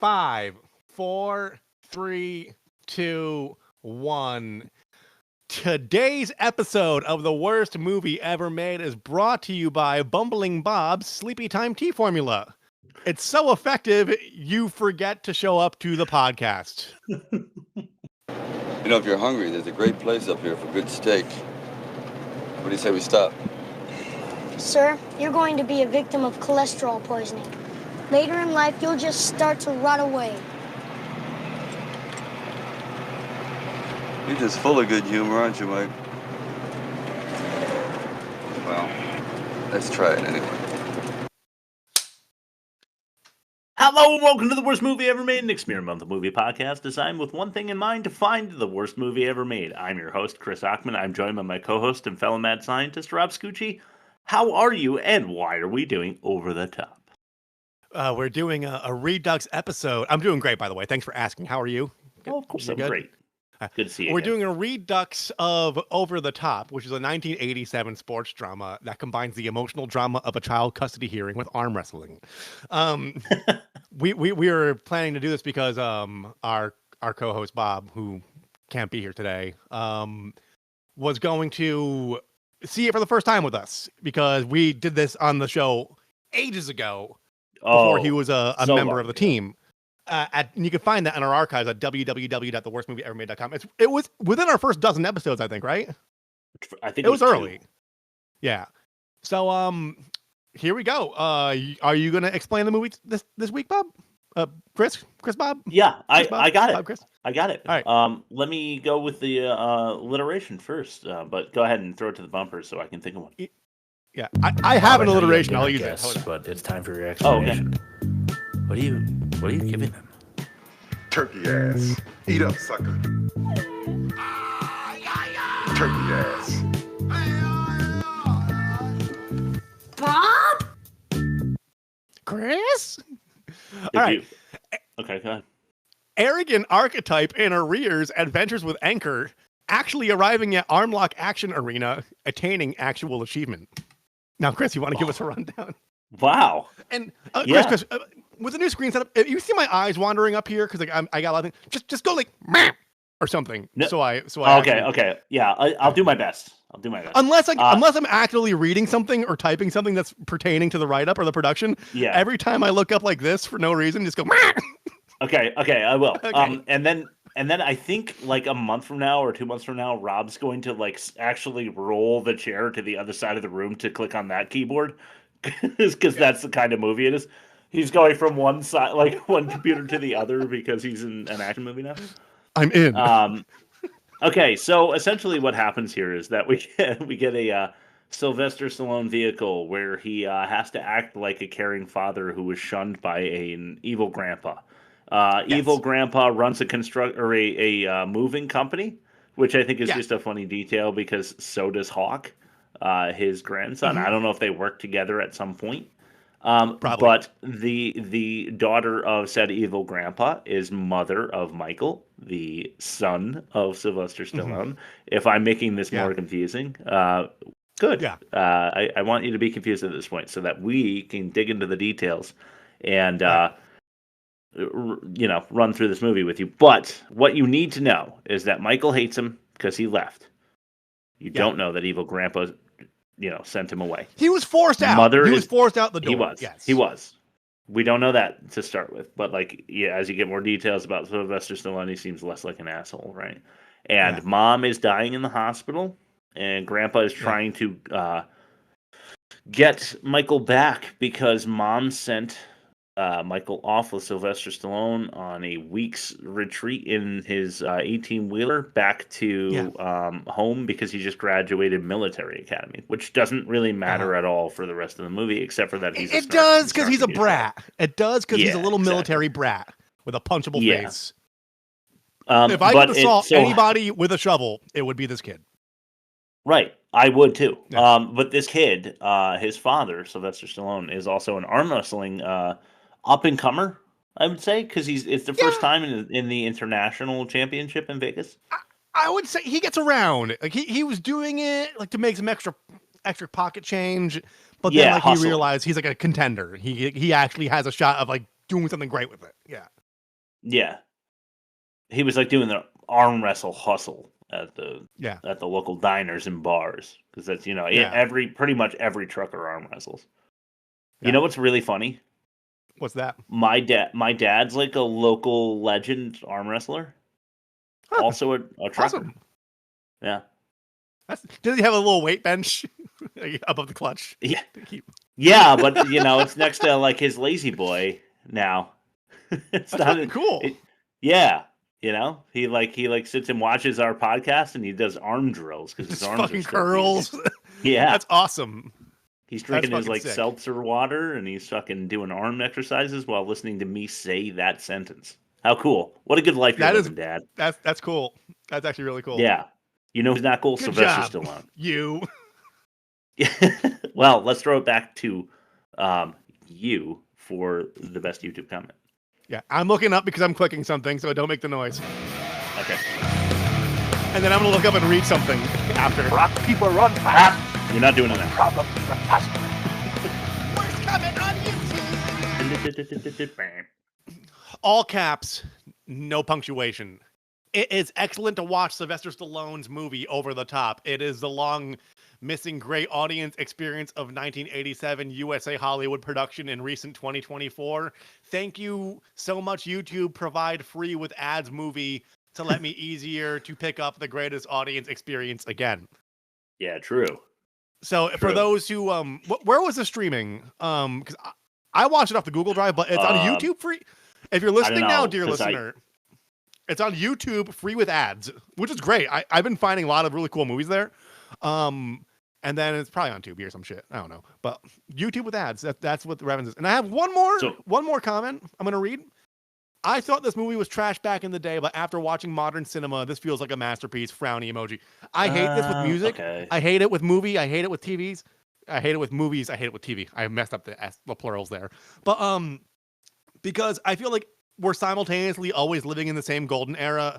5, 4, 3, 2, 1. Today's episode of The Worst Movie Ever Made is brought to you by Bumbling Bob's Sleepy Time Tea Formula. It's so effective, you forget to show up to the podcast. You know, if you're hungry, there's a great place up here for good steak. What do you say we stop? Sir, you're going to be a victim of cholesterol poisoning. Later in life, you'll just start to rot away. You're just full of good humor, aren't you, Mike? Well, let's try it anyway. Hello and welcome to The Worst Movie Ever Made, an experimental movie podcast designed with one thing in mind: to find the worst movie ever made. I'm your host, Chris Ockman. I'm joined by my co-host and fellow mad scientist, Rob Scucci. How are you, and why are we doing Over the Top? We're doing a Redux episode. I'm doing great, by the way. Thanks for asking. How are you? Oh, of course, I'm great. Good to see you. We're doing a redux of Over the Top, which is a 1987 sports drama that combines the emotional drama of a child custody hearing with arm wrestling. We were planning to do this because our co-host Bob, who can't be here today, was going to see it for the first time with us because we did this on the show ages ago before he was a member of the team. And you can find that in our archives at www.theworstmovieevermade.com. It was within our first dozen episodes, I think, right? I think it was early. Yeah. So here we go. Are you going to explain the movie this week, Bob? Chris, Bob? Yeah, Chris, Bob? I got it. Bob, Chris? I got it. All right. Let me go with the alliteration first, but go ahead and throw it to the bumper so I can think of one. Yeah, I have an alliteration. I'll use it. But it's time for your explanation. Okay. What are you giving them? Turkey ass. Eat up, sucker. Turkey ass. Bob? Chris? All right. Okay, go ahead. Arrogant archetype in arrears adventures with Anchor, actually arriving at Armlock Action Arena, attaining actual achievement. Now, Chris, you want to give us a rundown? Wow. And Yeah. Chris, with the new screen setup, if you see my eyes wandering up here because I got a lot of things, just go like "Meh," or something. No. So I Okay. Yeah, I'll do my best. Unless I'm actively reading something or typing something that's pertaining to the write up or the production. Yeah. Every time I look up like this for no reason, just go "Meh." Okay, I will. Okay. And then I think like a month from now or 2 months from now, Rob's going to like actually roll the chair to the other side of the room to click on that keyboard, because that's the kind of movie it is. He's going from one side, like one computer to the other, because he's in an action movie now. I'm in. Okay, so essentially what happens here is that we get a Sylvester Stallone vehicle where he has to act like a caring father who was shunned by an evil grandpa. Evil grandpa runs a moving company, which I think is just a funny detail because so does Hawk, his grandson. I don't know if they work together at some point. Probably. But the daughter of said evil grandpa is mother of Michael, the son of Sylvester Stallone. If I'm making this more confusing, good. Yeah. I want you to be confused at this point so that we can dig into the details and run through this movie with you. But what you need to know is that Michael hates him because he left. You don't know that evil grandpa sent him away. He was forced out. He was forced out the door. He was. Yes. He was. We don't know that to start with, but as you get more details about Sylvester Stallone, he seems less like an asshole, right? And mom is dying in the hospital, and grandpa is trying to get Michael back because mom sent Michael off with Sylvester Stallone on a week's retreat in his 18-wheeler back to home because he just graduated military academy, which doesn't really matter at all for the rest of the movie, except for that he's it does because he's a brat. It does because he's a little military brat with a punchable face. If I could assault anybody with a shovel, it would be this kid. Right, I would too. Yes. But this kid, his father, Sylvester Stallone, is also an arm wrestling up-and-comer, I would say, because it's the first time in the international championship in Vegas. I would say he gets around. Like he was doing it like to make some extra pocket change, but then he realized he's like a contender. He actually has a shot of like doing something great with it. Yeah. Yeah. He was like doing the arm wrestle hustle at the Yeah. local diners and bars because that's Yeah. pretty much every trucker arm wrestles. You Yeah. know what's really funny? What's that? My dad's like a local legend arm wrestler, Huh, also a trucker. awesome. Yeah. Does he have a little weight bench above the clutch? Yeah. Yeah, but it's next to like his lazy boy now. It's That's not fucking cool. Yeah, he sits and watches our podcast and he does arm drills because his Just arms fucking are still curls. Yeah, That's awesome. he's drinking his fucking like sick. seltzer water and he's fucking doing arm exercises while listening to me say that sentence. How cool! What a good life you're That is- living, Dad. That's cool. That's actually really cool. Yeah, who's not cool? Good Sylvester job. Stallone. You. Well, let's throw it back to you for the best YouTube comment. Yeah, I'm looking up because I'm clicking something, so don't make the noise. Okay. And then I'm gonna look up and read something after. Rock people run fast. You're not doing it now. Problem fast. Worst comment on YouTube. All caps, no punctuation. It is excellent to watch Sylvester Stallone's movie Over the Top. It is the long missing great audience experience of 1987 USA Hollywood production in recent 2024. Thank you so much, YouTube. Provide free with ads movie to let me easier to pick up the greatest audience experience again. Yeah, true. So True. for those who where was the streaming? Because I watched it off the Google Drive, but it's on YouTube free. If you're listening now, dear listener, it's on YouTube free with ads, which is great. I've been finding a lot of really cool movies there. And then it's probably on Tubi or some shit. I don't know. But YouTube with ads, that's what the reference is. And I have one more comment I'm going to read. I thought this movie was trash back in the day, but after watching modern cinema, this feels like a masterpiece. Frowny emoji. I hate this with music. Okay. I hate it with movie. I hate it with TVs. I hate it with movies. I hate it with TV. I messed up the plurals there. But because I feel like we're simultaneously always living in the same golden era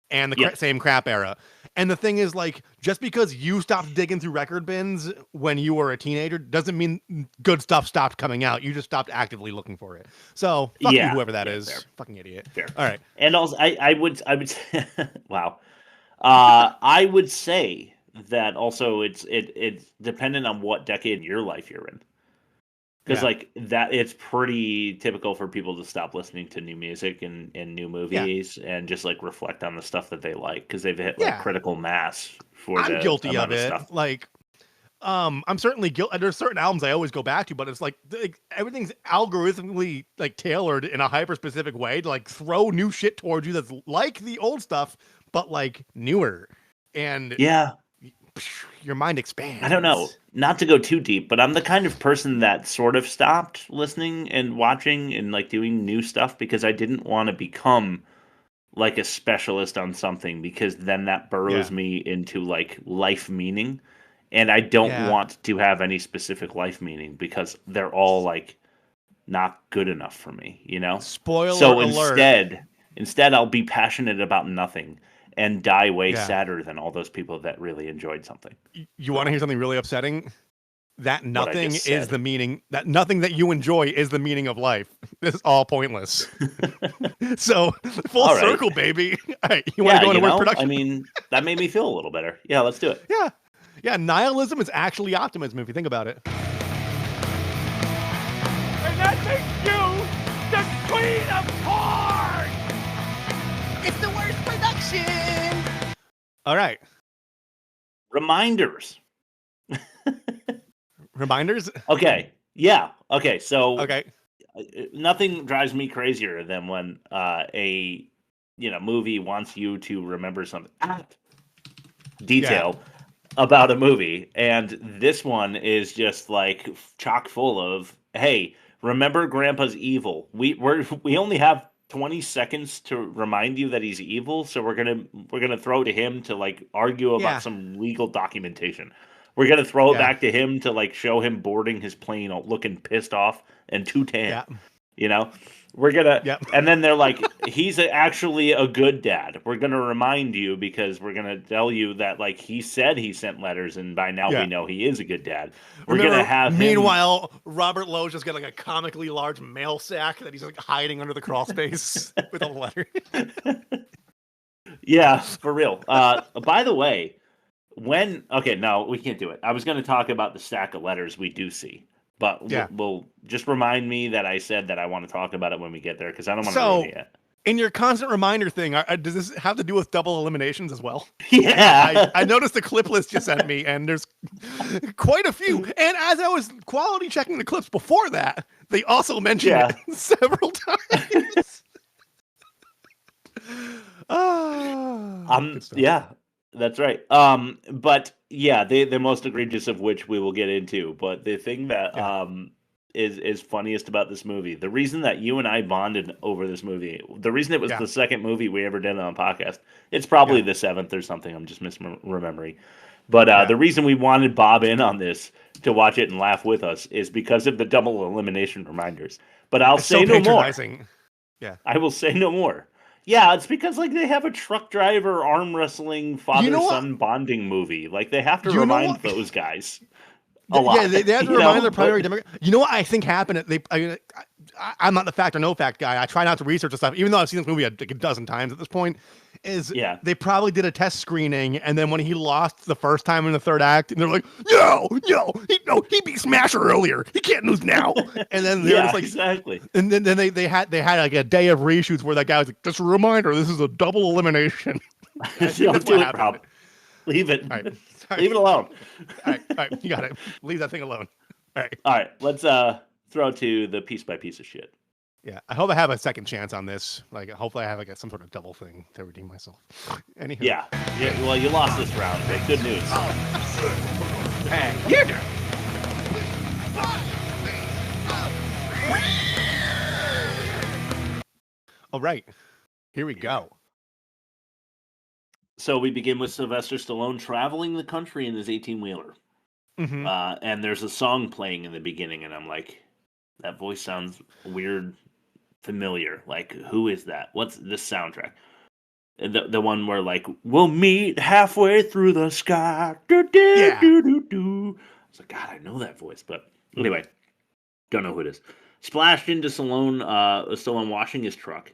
and the same crap era. And the thing is, like, just because you stopped digging through record bins when you were a teenager doesn't mean good stuff stopped coming out. You just stopped actively looking for it. So fuck you, whoever that is. Fair. Fucking idiot. Fair. All right. And also, I would say, wow. I would say that also it's dependent on what decade in your life you're in. Because like that, it's pretty typical for people to stop listening to new music and new movies and just like reflect on the stuff that they like because they've hit like critical mass for. I'm guilty of it. Like, I'm certainly guilty. There's certain albums I always go back to, but it's like everything's algorithmically like tailored in a hyper specific way to like throw new shit towards you that's like the old stuff, but like newer. And your mind expands. I don't know, not to go too deep, but I'm the kind of person that sort of stopped listening and watching and like doing new stuff because I didn't want to become like a specialist on something because then that burrows me into like life meaning. And I don't want to have any specific life meaning because they're all like not good enough for me, you know? Spoiler alert. Instead I'll be passionate about nothing and die way sadder than all those people that really enjoyed something. You want to hear something really upsetting? That nothing is the meaning. That nothing that you enjoy is the meaning of life. This is all pointless. So full circle, baby. All right, you want to go into word production? I mean, that made me feel a little better. Yeah, let's do it. Yeah. Nihilism is actually optimism if you think about it. And that makes you the queen of porn. It's the worst production. All right. Reminders. Reminders? Okay. Yeah. Okay. So okay. Nothing drives me crazier than when a movie wants you to remember something detail about a movie, and this one is just like chock full of, hey, remember Grandpa's evil. We only have 20 seconds to remind you that he's evil, so we're gonna throw it to him to like argue about some legal documentation. We're gonna throw it back to him to like show him boarding his plane looking pissed off and too tan. You know, We're gonna, Yep. and then they're like, he's actually a good dad. We're gonna remind you because we're gonna tell you that like he said he sent letters, and by now we know he is a good dad. We're gonna have him. Meanwhile, Robert Lowe's just got like a comically large mail sack that he's like hiding under the crawl space with a letter. Yeah, for real. By the way, no, we can't do it. I was going to talk about the stack of letters we do see, but we'll just remind me that I said that I want to talk about it when we get there because I don't want to ruin it yet. In your constant reminder thing, does this have to do with double eliminations as well? Yeah. I noticed the clip list you sent me, and there's quite a few. And as I was quality checking the clips before that, they also mentioned it several times. Yeah, that's right. But yeah, the most egregious of which we will get into. But the thing that is funniest about this movie, the reason that you and I bonded over this movie, the reason it was the second movie we ever did on a podcast, it's probably the seventh or something. I'm just misremembering. But the reason we wanted Bob in on this to watch it and laugh with us is because of the double elimination reminders. But I'll say no more. Yeah, I will say no more. Yeah, it's because like they have a truck driver arm wrestling father-son bonding movie. Like they have to remind those guys a lot. Yeah, they have to remind their primary demographic. You know what I think happened? I'm not the fact or no fact guy. I try not to research this stuff, even though I've seen this movie like a dozen times at this point. They probably did a test screening, and then when he lost the first time in the third act, and they're like, he beat Smasher earlier. He can't lose now. And then they're just like, exactly. And then they had like a day of reshoots where that guy was like, just a reminder, this is a double elimination. Don't do it, Rob. Leave it. All right. Leave it alone. All right, you got it. Leave that thing alone. All right. Let's throw to the piece by piece of shit. Yeah, I hope I have a second chance on this. Like, hopefully, I have like some sort of double thing to redeem myself. Anywho. Yeah. Well, you lost this round, but good news. Hey, you do. All right, here we go. So we begin with Sylvester Stallone traveling the country in his 18-wheeler. Mm-hmm. And there's a song playing in the beginning, and I'm like, that voice sounds weird, familiar. Like, who is that? What's this soundtrack? The one where, like, we'll meet halfway through the sky. I was like, God, I know that voice. But anyway, don't know who it is. Splashed into Stallone washing his truck.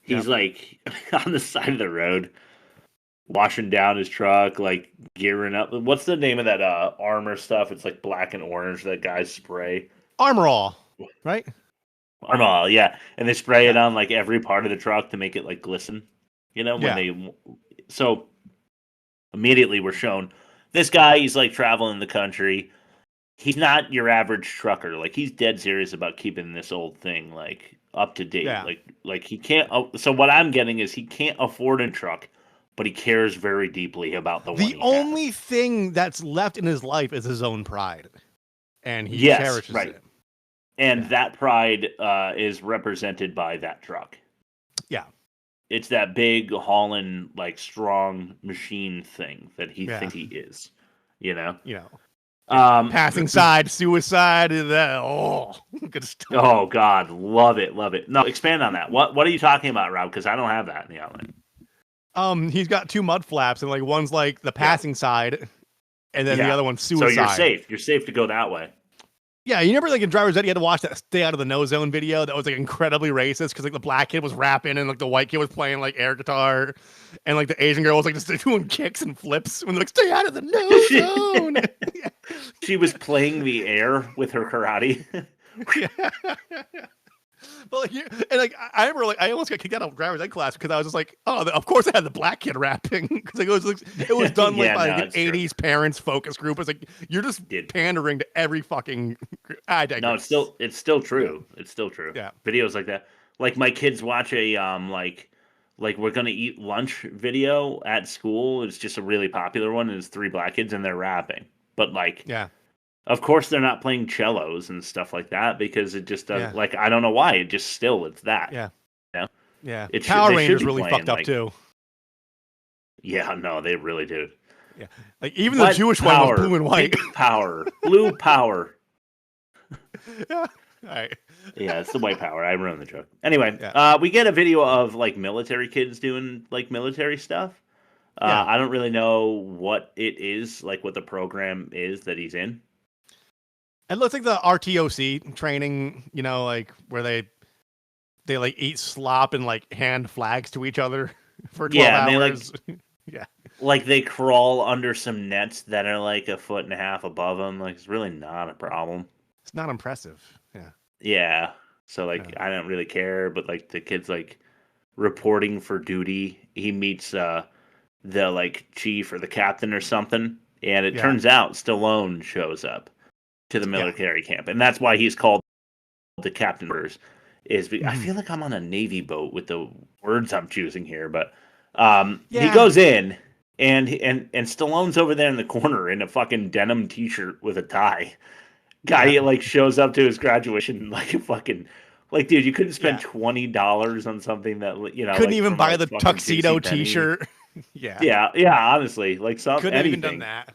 He's, like, on the side of the road, washing down his truck, like gearing up. What's the name of that armor stuff? It's like black and orange that guys spray. Armor all, right? Armor all, yeah. And they spray it on like every part of the truck to make it like glisten. You know, so immediately we're shown this guy, he's like traveling the country. He's not your average trucker. Like he's dead serious about keeping this old thing like up to date. Yeah. Like he can't. So what I'm getting is he can't afford a truck, but he cares very deeply about the one he only has. thing that's left in his life is his own pride, and he cherishes it. And that pride is represented by that truck. Yeah, it's that big hauling, like strong machine thing that he thinks he is. You know. Passing side, suicide, good stuff. Oh God, love it. No, expand on that. What are you talking about, Rob? Because I don't have that in the outline. He's got two mud flaps, and like one's like the passing side, and then the other one's suicide. So you're safe. You're safe to go that way. Yeah, you never like in Driver's Ed, you had to watch that "Stay Out of the No Zone" video that was like incredibly racist because like the black kid was rapping and like the white kid was playing like air guitar, and like the Asian girl was like just doing kicks and flips when they're like "Stay out of the no zone." She was playing the air with her karate. Well, and like I remember, like I almost got kicked out of Driver's Ed class because I was just like, "Oh, of course I had the black kid rapping," because it was done like by like, an '80s parents focus group. It's like you're just pandering to every fucking. I digress. No, it's still true. It's still true. Yeah, videos like that. Like my kids watch a like we're gonna eat lunch video at school. It's just a really popular one. And it's 3 black kids and they're rapping, but like Of course, they're not playing cellos and stuff like that because it just doesn't. Like I don't know why. It's that. Yeah. You know? Yeah. Power Rangers really fucked up too. Yeah, no, they really do. Yeah, like even the Jewish one was blue and white. Pink power, blue power. Yeah. All right. Yeah, it's the white power. I ruined the joke. Anyway, Yeah. we get a video of like military kids doing like military stuff. Yeah. I don't really know what it is, like what the program is that he's in. It looks like the RTOC training, you know, like where they like eat slop and like hand flags to each other for 12 Yeah, and hours. they like they crawl under some nets that are like 1.5 feet above them. Like it's really not a problem. It's not impressive. Yeah. Yeah. So like I don't really care, but like the kid's like reporting for duty. He meets the like chief or the captain or something, and it turns out Stallone shows up to the military camp, and that's why he's called the captain. I feel like I'm on a Navy boat with the words I'm choosing here, but he goes in and Stallone's over there in the corner in a fucking denim t-shirt with a tie. Guy like shows up to his graduation like a fucking like, dude, you couldn't spend $20 on something that couldn't like, even buy like, the tuxedo T-shirt. yeah, honestly, like something. Couldn't have even done that.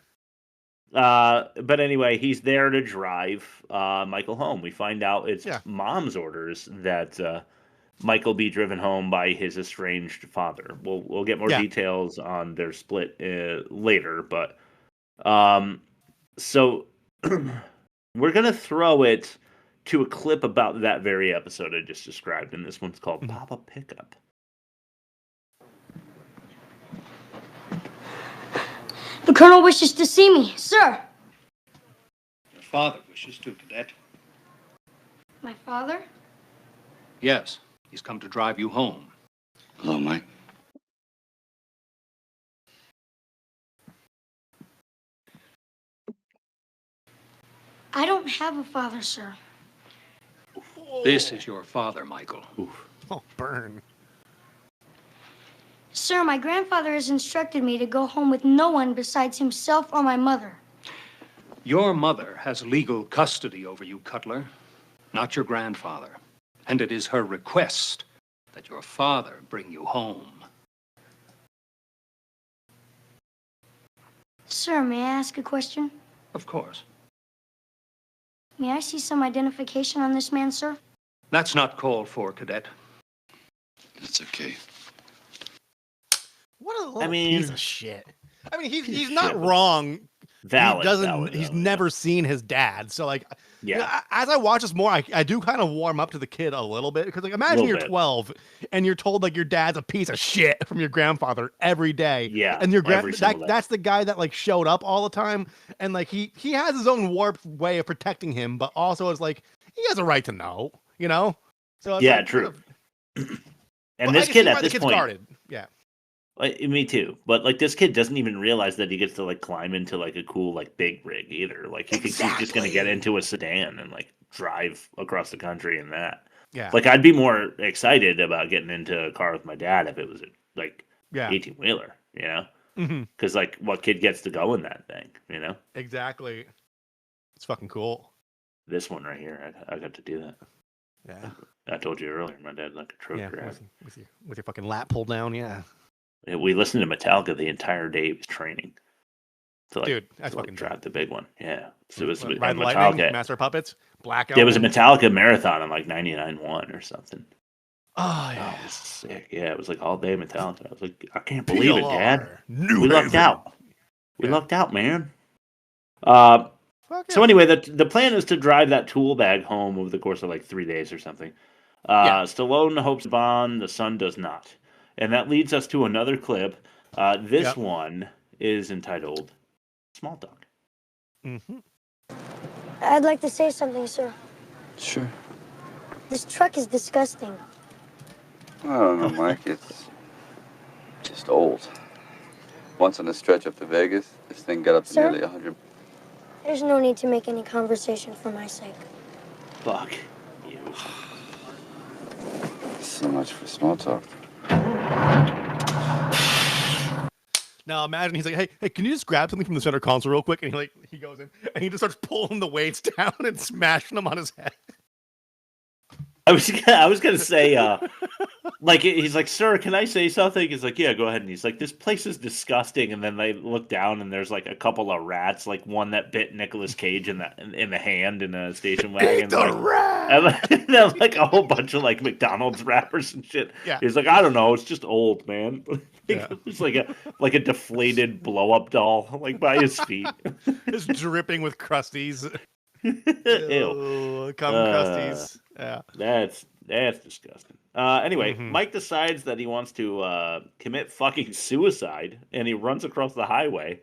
But anyway, he's there to drive Michael home. We find out it's mom's orders that Michael be driven home by his estranged father. We'll get more details on their split later, but so we're gonna throw it to a clip about that very episode I just described, and this one's called Papa Pickup. The colonel wishes to see me, sir. Your father wishes to, Cadet. My father? Yes, he's come to drive you home. Hello, Mike. I don't have a father, sir. This is your father, Michael. Oof. Oh, burn. Sir, my grandfather has instructed me to go home with no one besides himself or my mother. Your mother has legal custody over you, Cutler, not your grandfather. And it is her request that your father bring you home. Sir, may I ask a question? Of course. May I see some identification on this man, sir? That's not called for, Cadet. It's okay. What a little piece of shit. I mean, he's not shit. wrong. Valid. He's never seen his dad. So like, you know, as I watch this more, I do kind of warm up to the kid a little bit because like, imagine you're 12 and you're told like your dad's a piece of shit from your grandfather every day. Yeah. And your that's the guy that like showed up all the time. And like, he has his own warped way of protecting him, but also it's like, he has a right to know, you know? So it's like, true. And well, this kid at this point, guarded. Yeah. Like, me too. But like this kid doesn't even realize that he gets to like climb into like a cool like big rig either. Like he thinks he's just gonna get into a sedan and like drive across the country in that. Yeah. Like I'd be more excited about getting into a car with my dad if it was like 18-wheeler, you know? Because like what kid gets to go in that thing, you know? Exactly. It's fucking cool. This one right here, I got to do that. Yeah. I told you earlier, my dad like a truck driver. With your fucking lap pulled down, yeah. We listened to Metallica the entire day he was training. To, like, dude, that's fucking drive the big one. Yeah. So it was Ride Metallica. Lightning, Master Puppets, Blackout. There was a Metallica marathon in like 99.1 or something. Oh, yeah. Oh, it was sick. Yeah, it was like all day Metallica. I was like, I can't believe it, Dad. New we lucked out. We lucked out, man. So anyway, the plan is to drive that tool bag home over the course of like 3 days or something. Stallone hopes Bond, the son does not. And that leads us to another clip. This one is entitled Small Talk. I'd like to say something, sir. Sure. This truck is disgusting. I don't know, Mike. It's just old. Once on a stretch up to Vegas, this thing got up to nearly 100. There's no need to make any conversation for my sake. Fuck you. So much for small talk. Now imagine he's like, hey, can you just grab something from the center console real quick? And he goes in and he just starts pulling the weights down and smashing them on his head. I was gonna say, like he's like, "Sir, can I say something?" He's like, "Yeah, go ahead." And he's like, "This place is disgusting." And then they look down, and there's like a couple of rats, like one that bit Nicolas Cage in the hand in a station wagon. The rat. And then like a whole bunch of like McDonald's wrappers and shit. Yeah. He's like, "I don't know, it's just old, man." Yeah. It's like a deflated blow up doll, like by his feet. Just dripping with crusties. Ew. Come crusties. Yeah. That's disgusting. Anyway, Mhm. Mike decides that he wants to commit fucking suicide, and he runs across the highway.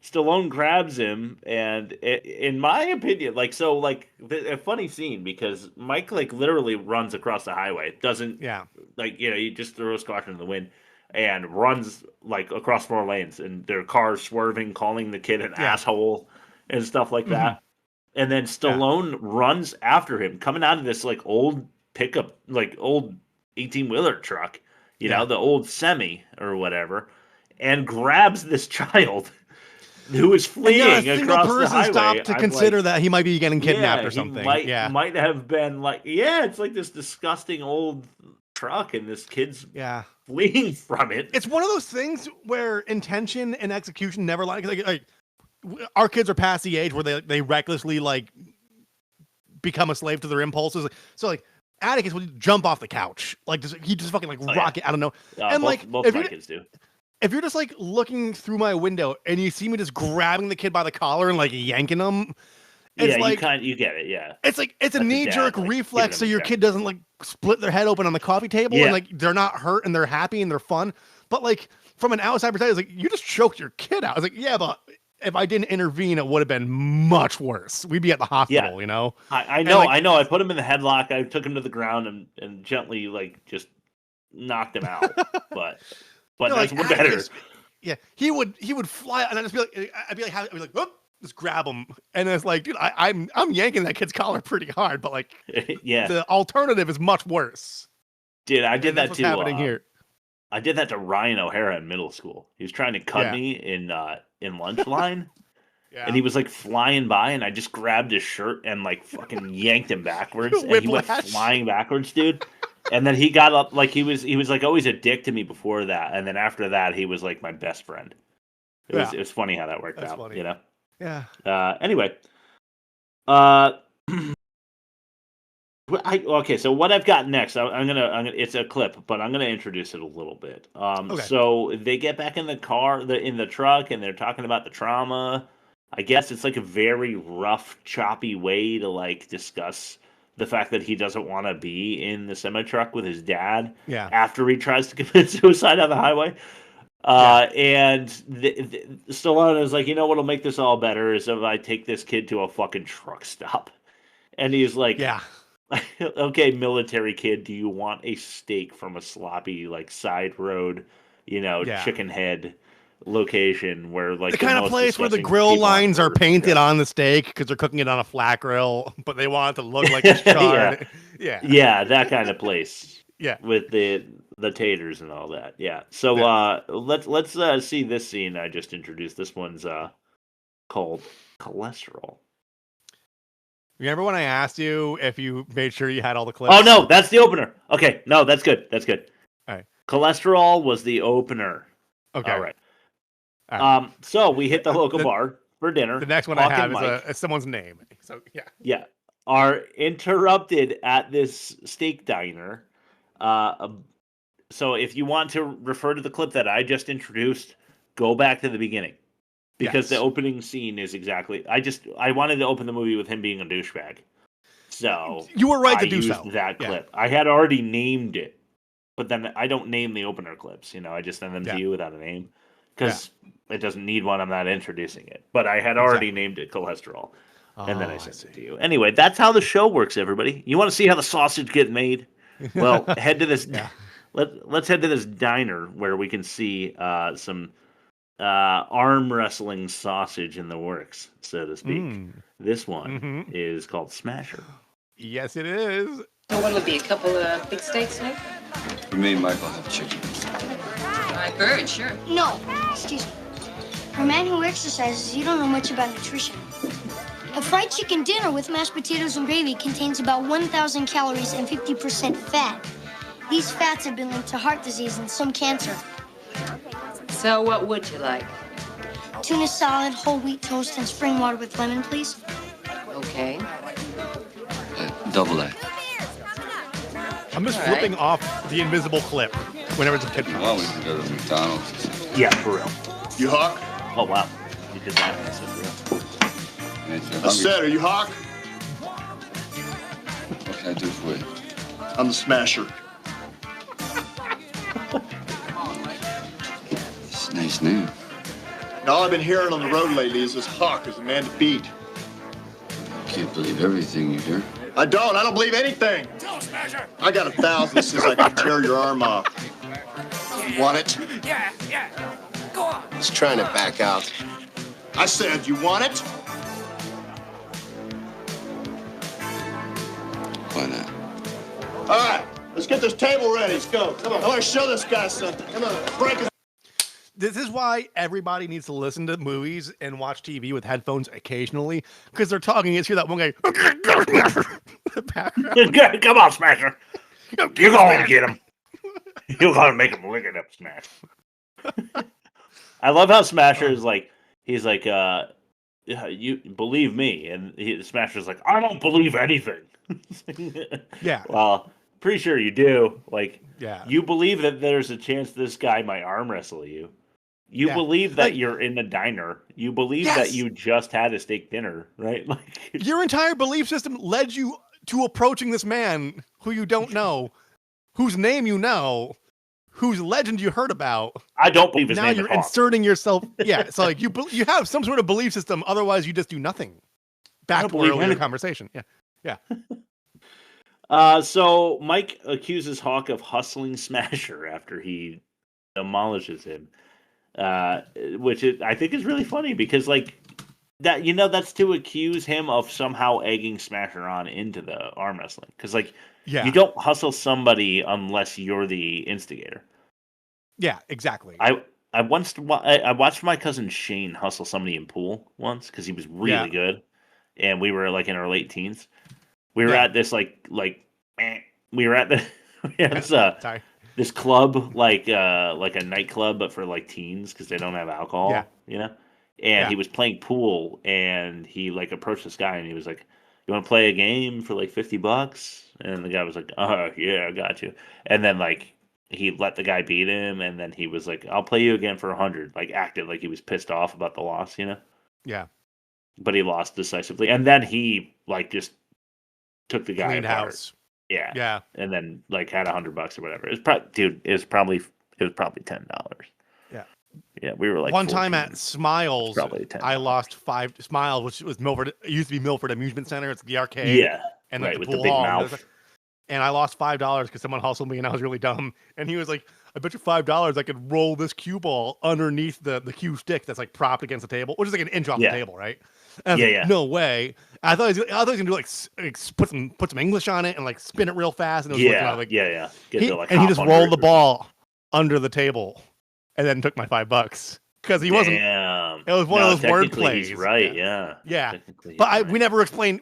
Stallone grabs him, and in my opinion, a funny scene because Mike literally runs across the highway. Doesn't he just throws caution to the wind and runs across 4 lanes, and their cars swerving, calling the kid an asshole and stuff like that. And then Stallone runs after him, coming out of this old pickup, old 18-wheeler truck, you know, the old semi or whatever, and grabs this child who is fleeing across the highway. Stopped to consider that he might be getting kidnapped or something. Might have been it's like this disgusting old truck, and this kid's fleeing from it. It's one of those things where intention and execution never lie. Like our kids are past the age where they recklessly become a slave to their impulses. So Atticus would jump off the couch, he just fucking rocket. I don't know. And both my kids do. If you're just you through my window and you see me just grabbing the kid by the collar and yanking him, it's you get it. Yeah, it's a knee jerk reflex, so your kid doesn't split their head open on the coffee table and they're not hurt and they're happy and they're fun. But from an outside perspective, you just choked your kid out. I was yeah, but if I didn't intervene, it would have been much worse. We'd be at the hospital, you know? I know. I put him in the headlock. I took him to the ground and gently, just knocked him out. but that's better. Yeah, he would fly, and I'd just be I'd be like, whoop, just grab him. And it's dude, I'm yanking that kid's collar pretty hard, but the alternative is much worse. Dude, I did that too. Happening here. I did that to Ryan O'Hara in middle school. He was trying to cut me in lunch line, and he was flying by, and I just grabbed his shirt and fucking yanked him backwards, and he went flying backwards, dude. And then he got up he was always a dick to me before that, and then after that he was my best friend. It was funny how that worked out, funny. You know. Yeah. Anyway, okay, so what I've got next, I'm gonna it's a clip, but I'm gonna introduce it a little bit. So they get back in the car, in the truck, and they're talking about the trauma. I guess it's a very rough, choppy way to discuss the fact that he doesn't want to be in the semi truck with his dad. Yeah. After he tries to commit suicide on the highway. And Stallone is you know what'll make this all better is if I take this kid to a fucking truck stop. And he's okay, military kid, do you want a steak from a sloppy side road, chicken head location where the kind of place where the grill lines are painted on the steak because they're cooking it on a flat grill, but they want it to look like it's charred. yeah, that kind of place. Yeah, with the taters and all that. Yeah. So let's see this scene I just introduced. This one's called Cholesterol. Remember when I asked you if you made sure you had all the clips? Oh no, that's the opener. Okay, no, that's good. All right. Cholesterol was the opener. Okay. All right. So we hit the local bar for dinner. The next one I have is someone's name. So yeah. Yeah. Are interrupted at this steak diner. So if you want to refer to the clip that I just introduced, go back to the beginning. Because the opening scene is exactly... I wanted to open the movie with him being a douchebag. So... You were right to do so. so. That clip. I had already named it. But then I don't name the opener clips. I just send them to you without a name. Because it doesn't need one. I'm not introducing it. But I had already named it Cholesterol. And then I sent it to you. Anyway, that's how the show works, everybody. You want to see how the sausage gets made? Well, head to this... Let's head to this diner where we can see some... arm wrestling sausage in the works, so to speak. This one is called Smasher. Yes, it is. So what will it be? A couple of big steaks, Nick? For me, Michael, have chicken. Bird, sure. No, excuse me. For a man who exercises, you don't know much about nutrition. A fried chicken dinner with mashed potatoes and gravy contains about 1,000 calories and 50% fat. These fats have been linked to heart disease and some cancer. So what would you like? Tuna salad, whole wheat toast, and spring water with lemon, please. Okay. Double that. I'm just flipping off the invisible clip whenever it's a kid. Well, we can go to McDonald's. Yeah, for real. You Hawk? Oh wow, you did that. That's so real. I said, are you Hawk? What can I do for you? I'm the Smasher. It's a nice name. And all I've been hearing on the road lately is this Hawk is a man to beat. Can't believe everything you hear. I don't believe anything. I got 1,000 that says I can tear your arm off. You want it? Yeah. Go on. He's trying to back out. I said, you want it? Why not? All right, let's get this table ready. Let's go. Come on. I want to show this guy something. Come on, break his... This is why everybody needs to listen to movies and watch TV with headphones occasionally, because they're talking. It's here that one guy. Come on, Smasher. You're going to get him. You're going to make him lick it up, Smash. I love how Smasher is like, he's like, you believe me. And Smasher's like, I don't believe anything. Yeah. Well, pretty sure you do. Like, yeah. You believe that there's a chance this guy might arm wrestle you. You believe that you're in a diner. You believe that you just had a steak dinner, right? Like, your entire belief system led you to approaching this man who you don't know, whose name you know, whose legend you heard about. I don't believe his name. Now you're inserting yourself. Yeah, so like you have some sort of belief system. Otherwise, you just do nothing. Back to earlier conversation. Yeah. So Mike accuses Hawk of hustling Smasher after he demolishes him, which I think is really funny because like that, that's to accuse him of somehow egging Smasher on into the arm wrestling. Because like, you don't hustle somebody unless you're the instigator. Yeah, exactly. I watched my cousin Shane hustle somebody in pool once because he was really good, and we were like in our late teens. We were at this this club like a nightclub but for like teens because they don't have alcohol, And he was playing pool and he like approached this guy and he was like, "You want to play a game for like $50?" And the guy was like, "Oh yeah, I got you." And then like he let the guy beat him and then he was like, "I'll play you again for 100." Like acted like he was pissed off about the loss, Yeah. But he lost decisively, and then he like just took the guy Cleaned apart. house. Yeah. And then like had $100 or whatever. It was probably $10. Yeah. We were like one 14. time at Smiles, Probably 10. I lost $5. Smiles, which was Milford. It used to be Milford Amusement Center. It's the arcade. Yeah. And right, the with pool the big hall. mouth. And I lost $5 because someone hustled me and I was really dumb. And he was like, "I bet you $5 I could roll this cue ball underneath the cue stick that's like propped against the table," which is like an inch off the table, right? And I was like, no way. I thought he was gonna do like put some English on it and like spin it real fast. And it was he just rolled the ball under the table and then took my $5 because he wasn't. It was one of those word plays. He's right. Yeah. But we never explained.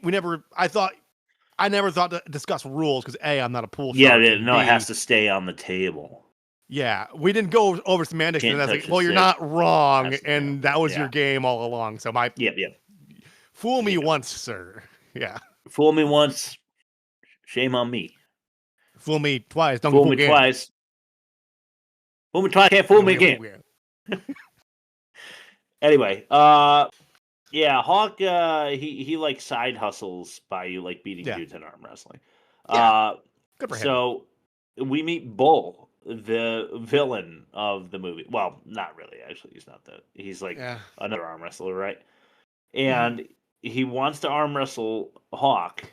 I never thought to discuss rules because I'm not a pool. Yeah, no, it has to stay on the table. Yeah, we didn't go over semantics, and that's like, well, you're not wrong, and that was your game all along. So fool me once, sir. Yeah, fool me once, shame on me. Fool me twice, don't fool me twice. Fool me twice, can't fool me again. Anyway, yeah, Hawk, he like side hustles by you like beating dudes in arm wrestling. Good for him. So we meet Bull, the villain of the movie. Well, not really, actually. He's like another arm wrestler, right? And he wants to arm wrestle Hawk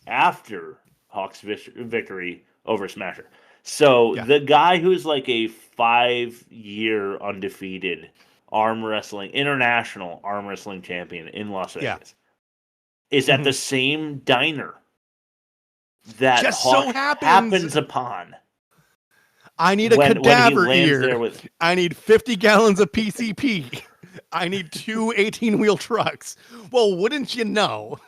after Hawk's victory over Smasher. So the guy who's like a 5-year undefeated international arm wrestling champion in Las Vegas is at the same diner that just Hawk so happens upon. I need a cadaver ear. I need 50 gallons of PCP I need 2 18-wheel trucks. Well, wouldn't you know?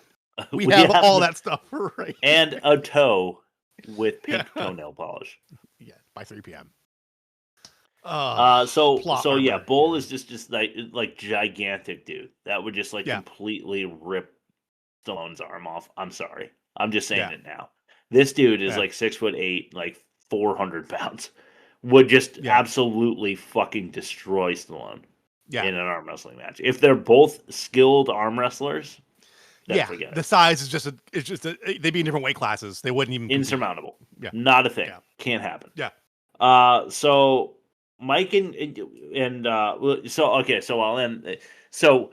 We We have have all the- that stuff right. And a toe with pink toenail polish. Yeah, by 3 p.m. So plot yeah, armor. Bull is just like gigantic dude that would just like Yeah. completely rip Stallone's arm off. I'm sorry, I'm just saying Yeah. it now. This dude is Yeah. like 6'8", like 400 pounds. Would just absolutely fucking destroy Stallone in an arm wrestling match. If they're both skilled arm wrestlers, then forget it. The size is they'd be in different weight classes. They wouldn't even compete. Insurmountable. Yeah. Not a thing. Yeah. Can't happen. Yeah. So Mike so I'll end. So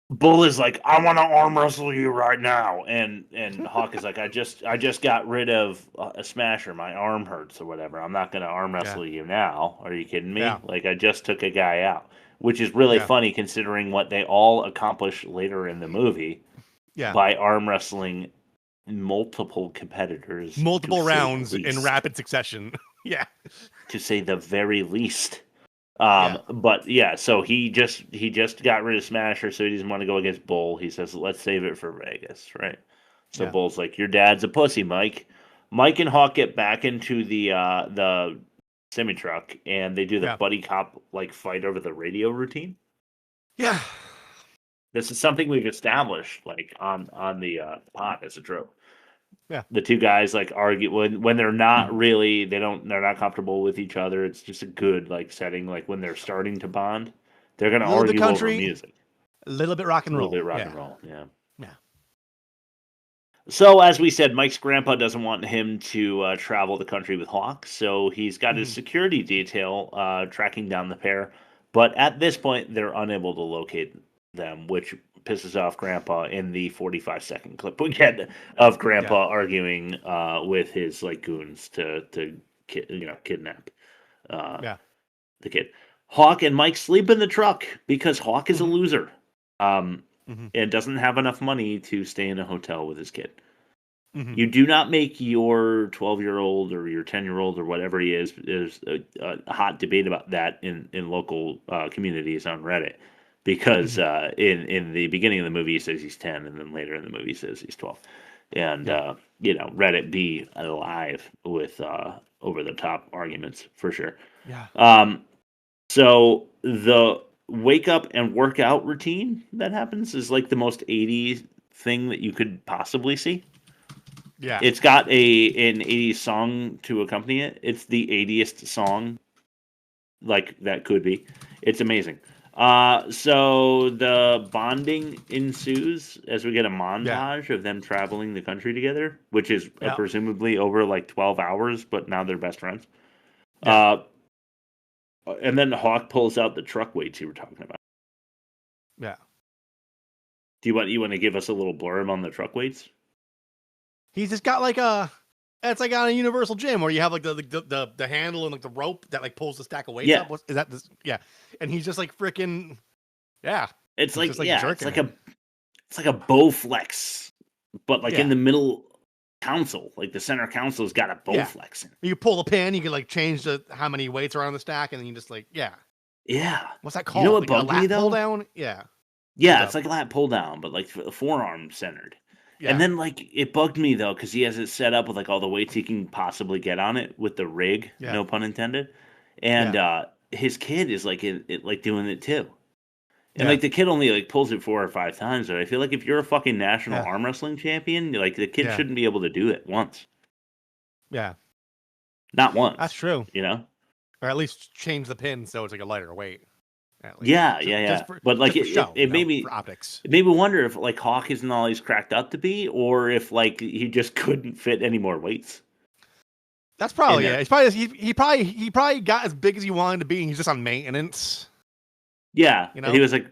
Bull is like, I want to arm wrestle you right now, and Hawk is like, I just got rid of a smasher. My arm hurts or whatever. I'm not going to arm wrestle you now. Are you kidding me? Yeah. Like, I just took a guy out, which is really funny considering what they all accomplish later in the movie. Yeah. By arm wrestling multiple competitors, multiple to say the rounds in least. rapid succession. Yeah. To say the very least. But yeah, so he just got rid of Smasher, so he doesn't want to go against Bull. He says, let's save it for Vegas, right? So Bull's like, your dad's a pussy, Mike. Mike and Hawk get back into the semi-truck, and they do the buddy cop like fight over the radio routine. Yeah. This is something we've established like on the pod as a trope. Yeah. The two guys like argue when they're not really they're not comfortable with each other. It's just a good like setting. Like when they're starting to bond, they're gonna argue over music. A little bit rock and roll. A little bit rock and roll, yeah. So as we said, Mike's grandpa doesn't want him to travel the country with Hawk, so he's got his security detail tracking down the pair. But at this point, they're unable to locate them, which pisses off Grandpa in the 45-second clip we get of Grandpa arguing with his like goons to kidnap the kid. Hawk and Mike sleep in the truck because Hawk is a loser and doesn't have enough money to stay in a hotel with his kid. You do not make your 12-year-old or your 10-year-old or whatever he is. There's a hot debate about that in local communities on Reddit. Because in the beginning of the movie he says he's 10, and then later in the movie he says he's 12. And, Reddit be alive with over-the-top arguments, for sure. Yeah. So the wake-up and workout routine that happens is like the most 80s thing that you could possibly see. Yeah. It's got an 80s song to accompany it. It's the 80th song like that could be. It's amazing. So the bonding ensues as we get a montage of them traveling the country together, which is presumably over like 12 hours, but now they're best friends. And then Hawk pulls out the truck weights you were talking about. Yeah. Do you want to give us a little blurb on the truck weights? He's just got like it's like on a Universal Gym where you have like the handle and like the rope that like pulls the stack of weights up. Is that this? Yeah. And he's just like freaking, It's like, just, like, it's like a Bowflex, but like in the middle console, like the center console's got a Bowflex in it. You pull the pin, you can like change how many weights are on the stack, and then you just like, what's that called? You know what like bugged me though? Pull down? Yeah, it's like a lat pull down, but like forearm centered. Yeah. And then like it bugged me though because he has it set up with like all the weights he can possibly get on it with the rig, no pun intended. And his kid is like like doing it too. And like the kid only like pulls it 4 or 5 times. But I feel like if you're a fucking national arm wrestling champion, like the kid shouldn't be able to do it once. Yeah, not once. That's true. Or at least change the pin so it's like a lighter weight. But like it made me for optics. It made me wonder if like Hawk isn't all he's cracked up to be, or if like he just couldn't fit any more weights. That's probably it. He probably got as big as he wanted to be, and he's just on maintenance. Yeah, he was like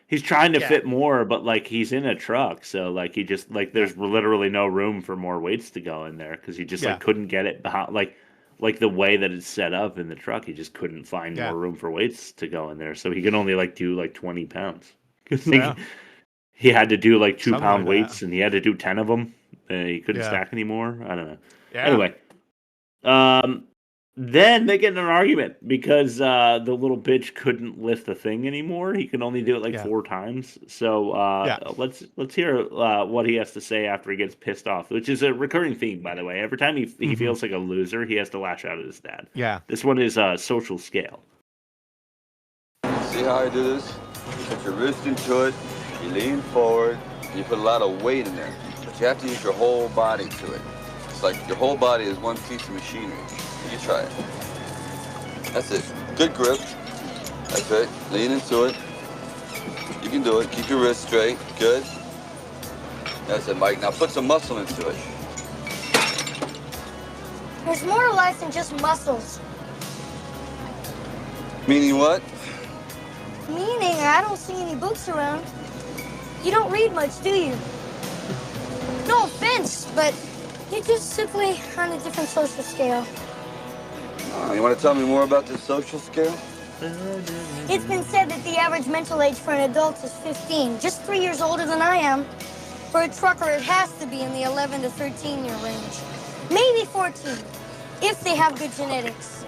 he's trying to fit more, but like he's in a truck, so like he just like there's literally no room for more weights to go in there because he just like couldn't get it behind like the way that it's set up in the truck, he just couldn't find more room for weights to go in there. So he could only like do like 20 pounds. He had to do like 2-pound weights and he had to do 10 of them. He couldn't stack anymore. I don't know. Anyway, Then they get in an argument because the little bitch couldn't lift the thing anymore. He can only do it like 4 times. So let's hear what he has to say after he gets pissed off, which is a recurring theme, by the way. Every time he feels like a loser, he has to lash out at his dad. Yeah. This one is social scale. See how I do this? You put your wrist into it, you lean forward, and you put a lot of weight in there. But you have to use your whole body to it. It's like your whole body is one piece of machinery. You try it. That's it. Good grip. That's it. Lean into it. You can do it. Keep your wrist straight. Good. That's it, Mike. Now put some muscle into it. There's more to life than just muscles. Meaning what? Meaning, I don't see any books around. You don't read much, do you? No offense, but you're just simply on a different social scale. You want to tell me more about this social scale? It's been said that the average mental age for an adult is 15, just 3 years older than I am. For a trucker, it has to be in the 11 to 13-year range. Maybe 14, if they have good genetics.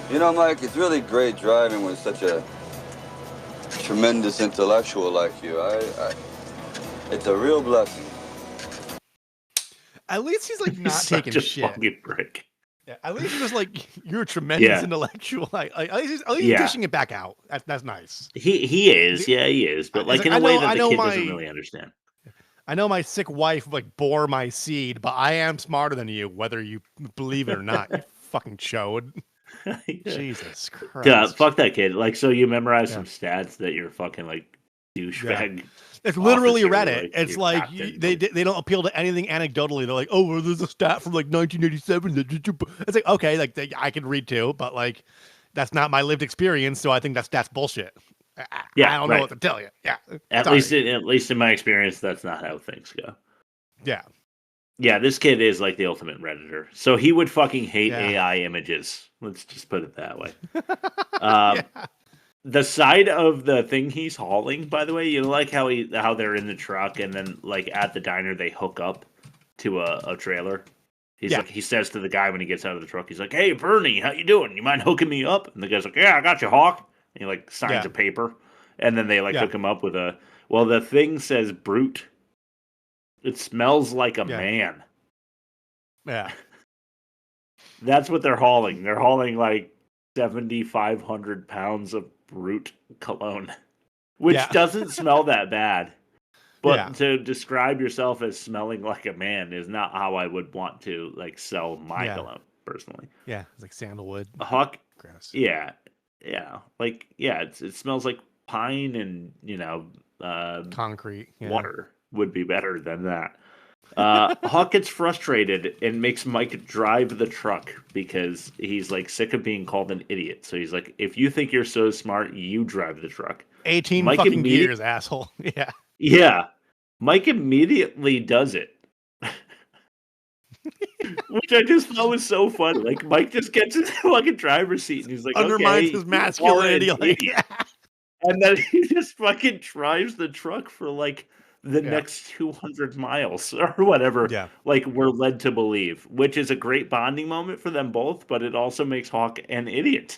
You know, Mike, it's really great driving with such a tremendous intellectual like you. It's a real blessing. At least he's like not He's taking such a shit. fucking prick. Yeah, at least he's just like, you're a tremendous intellectual. At least he's dishing it back out. That's nice. He is, he is, but like in a way that the kid doesn't really understand. I know my sick wife like bore my seed, but I am smarter than you, whether you believe it or not. You fucking chode. Jesus Christ. Fuck that kid. Like, so you memorize some stats that you're fucking like douchebag. It's literally officer, Reddit. like, It's like they don't appeal to anything anecdotally. They're like, oh, well, there's a stat from like 1987. It's like, okay, like I can read too, but like that's not my lived experience. So I think that's bullshit. I don't know what to tell you. Yeah, at least in my experience, that's not how things go. Yeah, this kid is like the ultimate Redditor. So he would fucking hate AI images. Let's just put it that way. The side of the thing he's hauling, by the way, you know, like how they're in the truck and then like at the diner they hook up to a trailer. He's like, he says to the guy when he gets out of the truck, he's like, "Hey, Bernie, how you doing? You mind hooking me up?" And the guy's like, "Yeah, I got you, Hawk." And he like signs a paper, and then they like hook him up with the thing says brute. It smells like a man. Yeah. That's what they're hauling. They're hauling like 7,500 pounds of brute cologne, which doesn't smell that bad. But to describe yourself as smelling like a man is not how I would want to like sell my cologne personally. Yeah, it's like sandalwood. A Hawk. Gross. Yeah. It smells like pine and concrete. Water would be better than that. Hawk gets frustrated and makes Mike drive the truck because he's like sick of being called an idiot. So he's like, if you think you're so smart, you drive the truck. 18 Mike fucking years, asshole. Yeah. Yeah. Mike immediately does it. Which I just thought was so funny. Like Mike just gets in the fucking driver's seat and he's like, undermines his masculinity. And then he just fucking drives the truck for like the next 200 miles or whatever, like we're led to believe, which is a great bonding moment for them both, but it also makes Hawk an idiot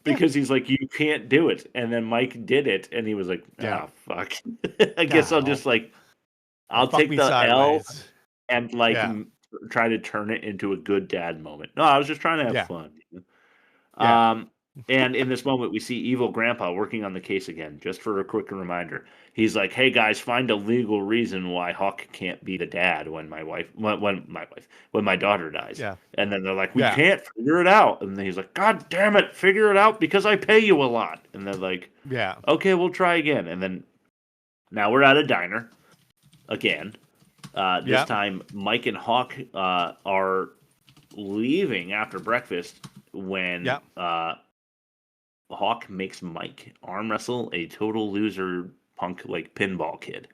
because he's like, you can't do it. And then Mike did it, and he was like, fuck. I guess I'll just like, I'll take the L and like try to turn it into a good dad moment. No, I was just trying to have fun. And in this moment, we see evil grandpa working on the case again, just for a quick reminder. He's like, hey, guys, find a legal reason why Hawk can't be the dad when my daughter dies. Yeah. And then they're like, we can't figure it out. And then he's like, God damn it, figure it out because I pay you a lot. And they're like, okay, we'll try again. And then now we're at a diner again. This time, Mike and Hawk are leaving after breakfast when Hawk makes Mike arm wrestle a total loser punk like pinball kid.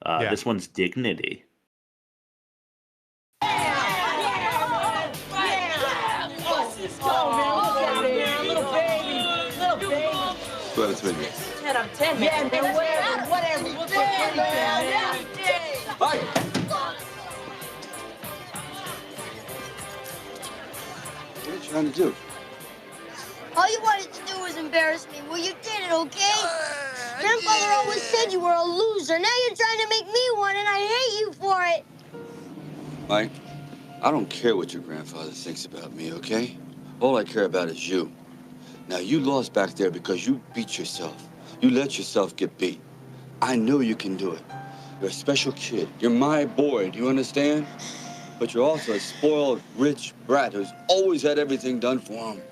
This one's Dignity. But it's been 10 out of 10. Yeah, man, whatever. trying to do? All you wanted to do was embarrass me. Well, you did it, okay? Grandfather always said you were a loser. Now you're trying to make me one, and I hate you for it. Mike, I don't care what your grandfather thinks about me, okay? All I care about is you. Now, you lost back there because you beat yourself. You let yourself get beat. I know you can do it. You're a special kid. You're my boy, do you understand? But you're also a spoiled, rich brat who's always had everything done for him.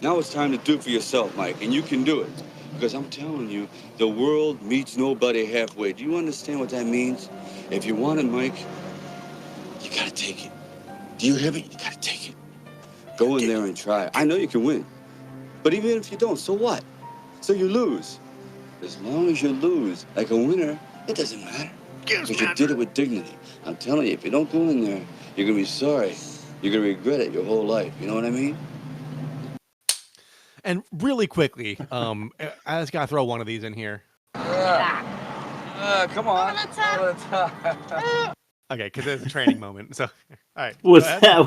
Now it's time to do for yourself, Mike, and you can do it. Because I'm telling you, the world meets nobody halfway. Do you understand what that means? If you want it, Mike, you gotta take it. Do you hear me? You gotta take it. Go in there and try it. I know you can win. But even if you don't, so what? So you lose. As long as you lose like a winner, it doesn't matter. Because you did it with dignity. I'm telling you, if you don't go in there, you're gonna be sorry. You're gonna regret it your whole life. You know what I mean? And really quickly, I just gotta throw one of these in here. Come on. Okay, because it's a training moment. So, all right. That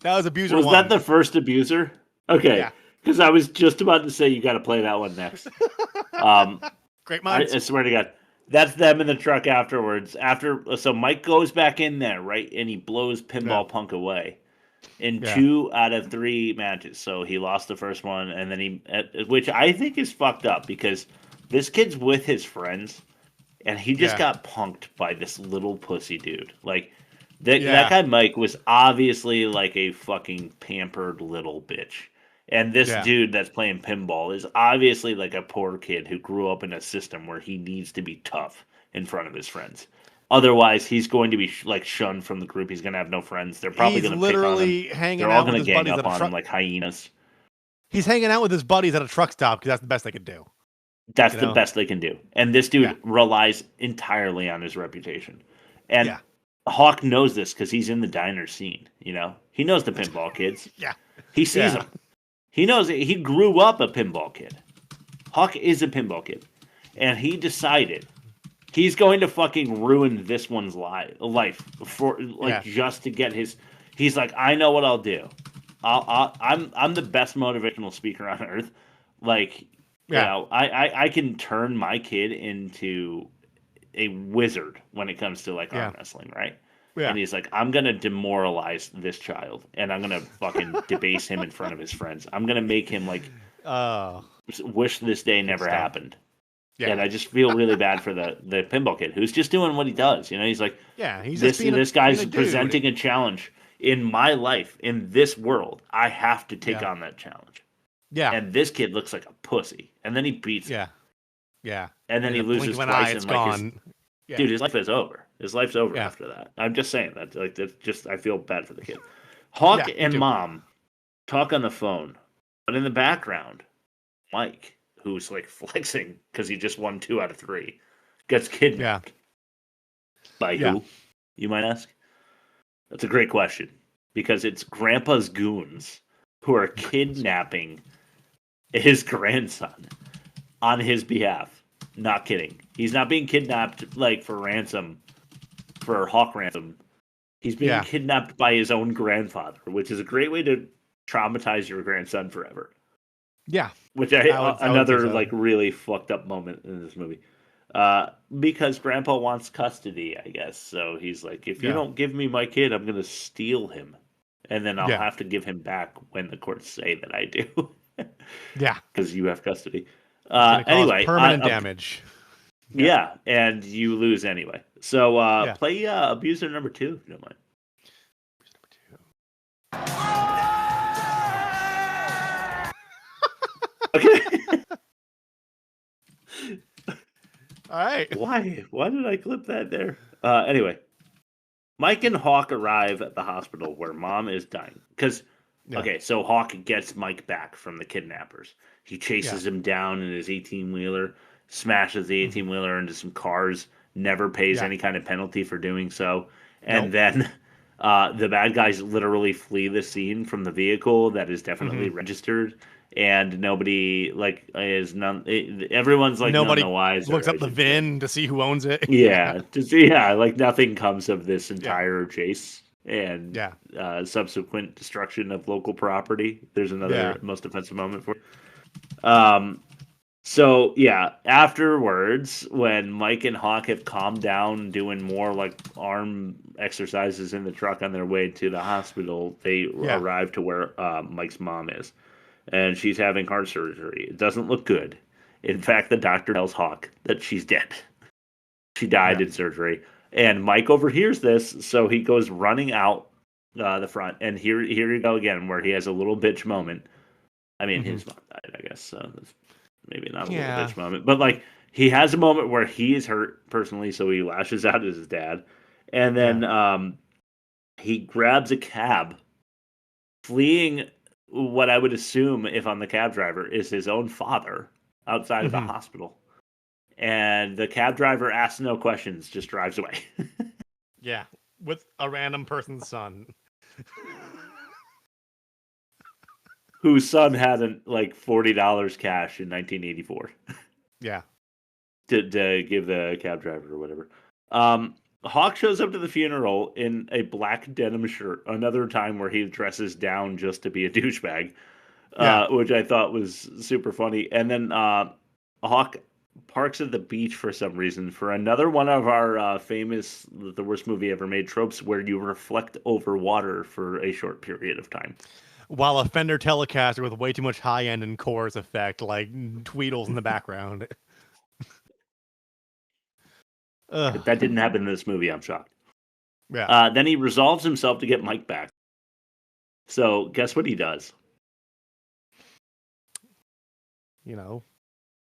was abuser was one. that the first abuser? Okay, Yeah. because I was just about to say you got to play that one next. Great minds. I swear to God, that's them in the truck afterwards. So Mike goes back in there, right, and he blows Pinball Punk away in 2 out of 3 matches. So he lost the first one, and then which I think is fucked up because this kid's with his friends. And he just got punked by this little pussy dude. Like, that guy Mike was obviously like a fucking pampered little bitch. And this dude that's playing pinball is obviously like a poor kid who grew up in a system where he needs to be tough in front of his friends. Otherwise, he's going to be like shunned from the group. He's going to have no friends. They're probably going to pick on him. They're all going to gang up on him like hyenas. He's hanging out with his buddies at a truck stop because that's the best they could do. That's the best they can do. And this dude relies entirely on his reputation. And Hawk knows this because he's in the diner scene, you know? He knows the pinball kids. He sees them. He knows it. He grew up a pinball kid. Hawk is a pinball kid. And he decided he's going to fucking ruin this one's life for just to get his... He's like, I know what I'll do. I'm the best motivational speaker on earth. Like... You know, I can turn my kid into a wizard when it comes to like arm wrestling, right? Yeah. And he's like, I'm gonna demoralize this child, and I'm gonna fucking debase him in front of his friends. I'm gonna make him like wish this day never happened. Yeah. And I just feel really bad for the pinball kid who's just doing what he does. You know, he's like, he's this guy's presenting a challenge in my life, in this world. I have to take on that challenge. Yeah. And this kid looks like a pussy. And then he beats him. Yeah. And then he loses twice. Dude, his life is over. His life's over after that. I'm just saying that. Like, that's just, I feel bad for the kid. Hawk and Mom talk on the phone. But in the background, Mike, who's like flexing because he just won 2 out of 3, gets kidnapped. By who, you might ask? That's a great question. Because it's Grandpa's goons who are kidnapping his grandson on his behalf. Not kidding. He's not being kidnapped like for ransom, for Hawk ransom. He's being kidnapped by his own grandfather, which is a great way to traumatize your grandson forever. Yeah. Which another like really fucked up moment in this movie. Because Grandpa wants custody, I guess. So he's like, if you don't give me my kid, I'm going to steal him. And then I'll have to give him back when the courts say that I do. Because you have custody. Anyway. Permanent damage. Yeah, and you lose anyway. So play abuser number 2, if you don't mind. Okay. All right. Why did I clip that there? Anyway. Mike and Hawk arrive at the hospital where Mom is dying. Because, so Hawk gets Mike back from the kidnappers. He chases him down in his 18-wheeler, smashes the 18-wheeler into some cars, never pays any kind of penalty for doing so. And then the bad guys literally flee the scene from the vehicle that is definitely registered. And nobody everyone's like nobody none the wiser. Looks up the VIN to see who owns it. Yeah, to see like nothing comes of this entire chase. and subsequent destruction of local property. There's another most offensive moment for it. So yeah, afterwards, when Mike and Hawk have calmed down, doing more like arm exercises in the truck on their way to the hospital, they arrive to where Mike's mom is, and she's having heart surgery. It doesn't look good. In fact, the doctor tells Hawk that she's dead. She died in surgery, and Mike overhears this, so he goes running out the front, and here you go again, where he has a little bitch moment. I mean, his mom died, I guess. So that's maybe not a little bitch moment, but like he has a moment where he is hurt personally, so he lashes out at his dad, and then he grabs a cab, fleeing what I would assume, if I'm the cab driver, is his own father outside of the hospital, and the cab driver asks no questions, just drives away. With a random person's son. Whose son had like $40 cash in 1984. Yeah. To give the cab driver or whatever. Hawk shows up to the funeral in a black denim shirt. Another time where he dresses down just to be a douchebag, which I thought was super funny. And then Hawk parks at the beach for some reason for another one of our famous "the worst movie ever made" tropes, where you reflect over water for a short period of time. While a Fender Telecaster with way too much high-end and chorus effect, like Tweedles in the background. If that didn't happen in this movie, I'm shocked. Yeah. Then he resolves himself to get Mike back. So guess what he does? You know.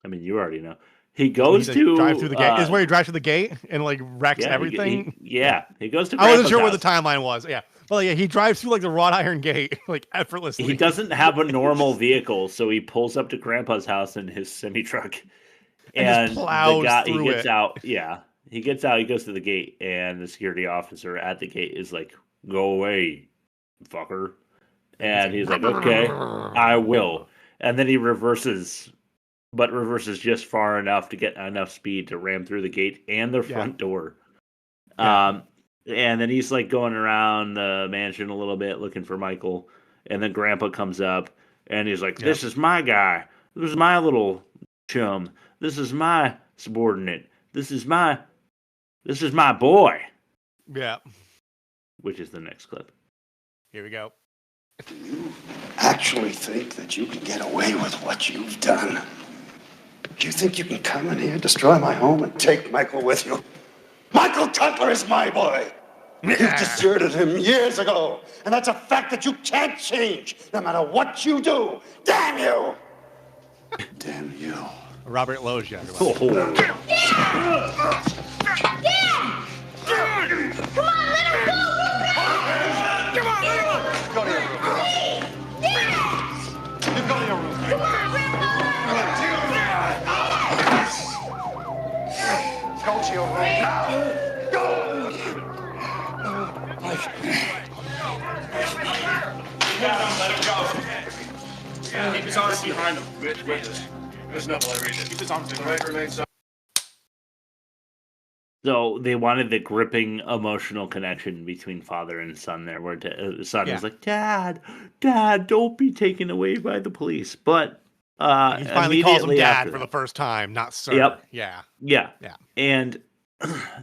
I mean, you already know. He goes to drive through the gate. Is where he drives through the gate and like wrecks everything. He goes to. I wasn't sure where the timeline was. Yeah. Well, he drives through like the wrought iron gate, like effortlessly. He doesn't have a normal vehicle, so he pulls up to Grandpa's house in his semi truck, and just plows he through gets it. out. Yeah, he gets out. He goes to the gate, and the security officer at the gate is like, "Go away, fucker," and he's like, "Okay, I will." And then he reverses, but reverses just far enough to get enough speed to ram through the gate and the front door. And then he's like going around the mansion a little bit looking for Michael. And then Grandpa comes up and he's like, "This is my guy. This is my little chum. This is my subordinate. This is my boy." Yeah. Which is the next clip. Here we go. Do you actually think that you can get away with what you've done? Do you think you can come in here, destroy my home, and take Michael with you? Michael Cutler is my boy. You deserted him years ago, and that's a fact that you can't change, no matter what you do. Damn you! Damn you. Robert Lowe's younger. Dad! Come on, let him go! Come on, let him go! Go to your room. Dad! You go to your room. Come on, Go to your room now. Go! Let him go. Keep his arms behind him. There's no blood reason. Keep his arms behind him. So they wanted the gripping emotional connection between father and son there, where the son is like, Dad, don't be taken away by the police. But he finally calls him Dad for the first time, not sir. Yep. Yeah. And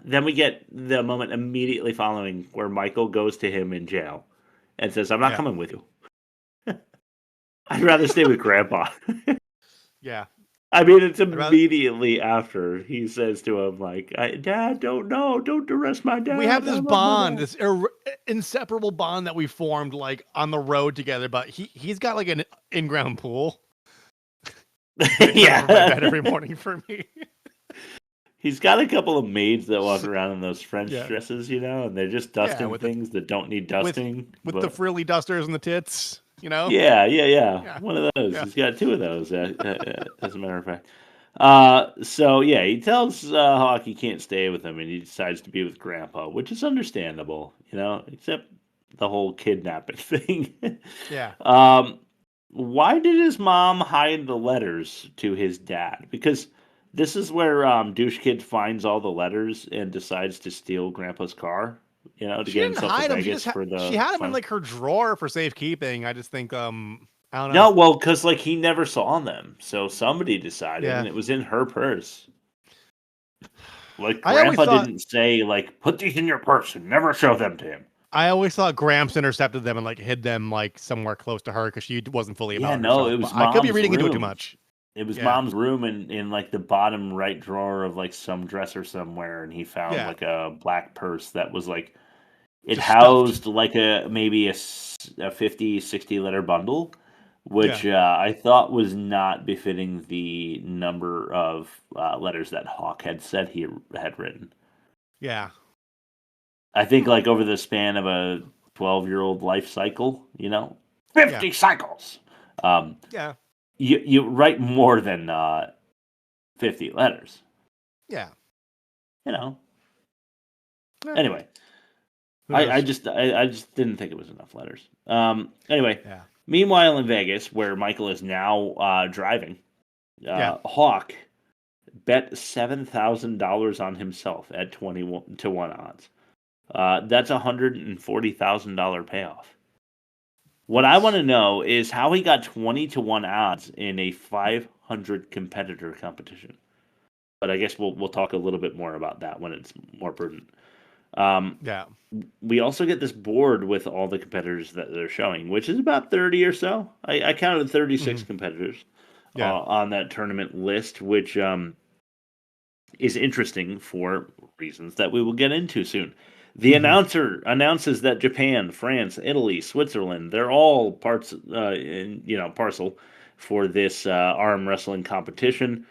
then we get the moment immediately following where Michael goes to him in jail and says, "I'm not coming with you. I'd rather stay with Grandpa." Yeah. I mean, it's immediately after he says to him, like, "Dad, don't arrest my dad." We have this bond, this inseparable bond that we formed, like, on the road together, but he's got, like, an in-ground pool. Yeah. Bed every morning for me. He's got a couple of maids that walk around in those French dresses, and they're just dusting things that don't need dusting. With the frilly dusters and the tits, Yeah. One of those. Yeah. He's got two of those, as a matter of fact. So, he tells Hawk he can't stay with him, and he decides to be with Grandpa, which is understandable, except the whole kidnapping thing. Yeah. Why did his mom hide the letters to his dad? Because this is where Douche Kid finds all the letters and decides to steal Grandpa's car. to She get didn't himself hide to him. Vegas for the. She had him in fun. like her drawer for safekeeping. I just think I don't know. No, well, because like he never saw them, so somebody decided, Yeah. and it was in her purse. Like I always Grandpa thought- didn't say like put these in your purse and never show them to him. I always thought Gramps intercepted them and like hid them like somewhere close to her because she wasn't fully Yeah, about no, herself. it was. But I could be Mom's reading into it too room. much. It was Yeah. Mom's room in like the bottom right drawer of like some dresser somewhere, and he found Yeah. like a black purse that was like it Just housed like maybe a 50, 60 letter bundle, which I thought was not befitting the number of letters that Hawk had said he had written. Yeah. I think like over the span of a 12-year-old life cycle, 50 cycles. Yeah. You write more than 50 letters. Yeah. Anyway, I just didn't think it was enough letters. Anyway, Yeah. meanwhile in Vegas, where Michael is now driving, Hawk bet $7,000 on himself at 20-1 odds. That's $140,000 payoff. What I want to know is how he got 20-1 odds in a 500 competitor competition. But I guess we'll talk a little bit more about that when it's more prudent. Yeah. We also get this board with all the competitors that they're showing, which is about 30 or so. I counted 36 competitors on that tournament list, which is interesting for reasons that we will get into soon. The announcer announces that Japan, France, Italy, Switzerland, they're all parcel for this arm wrestling competition,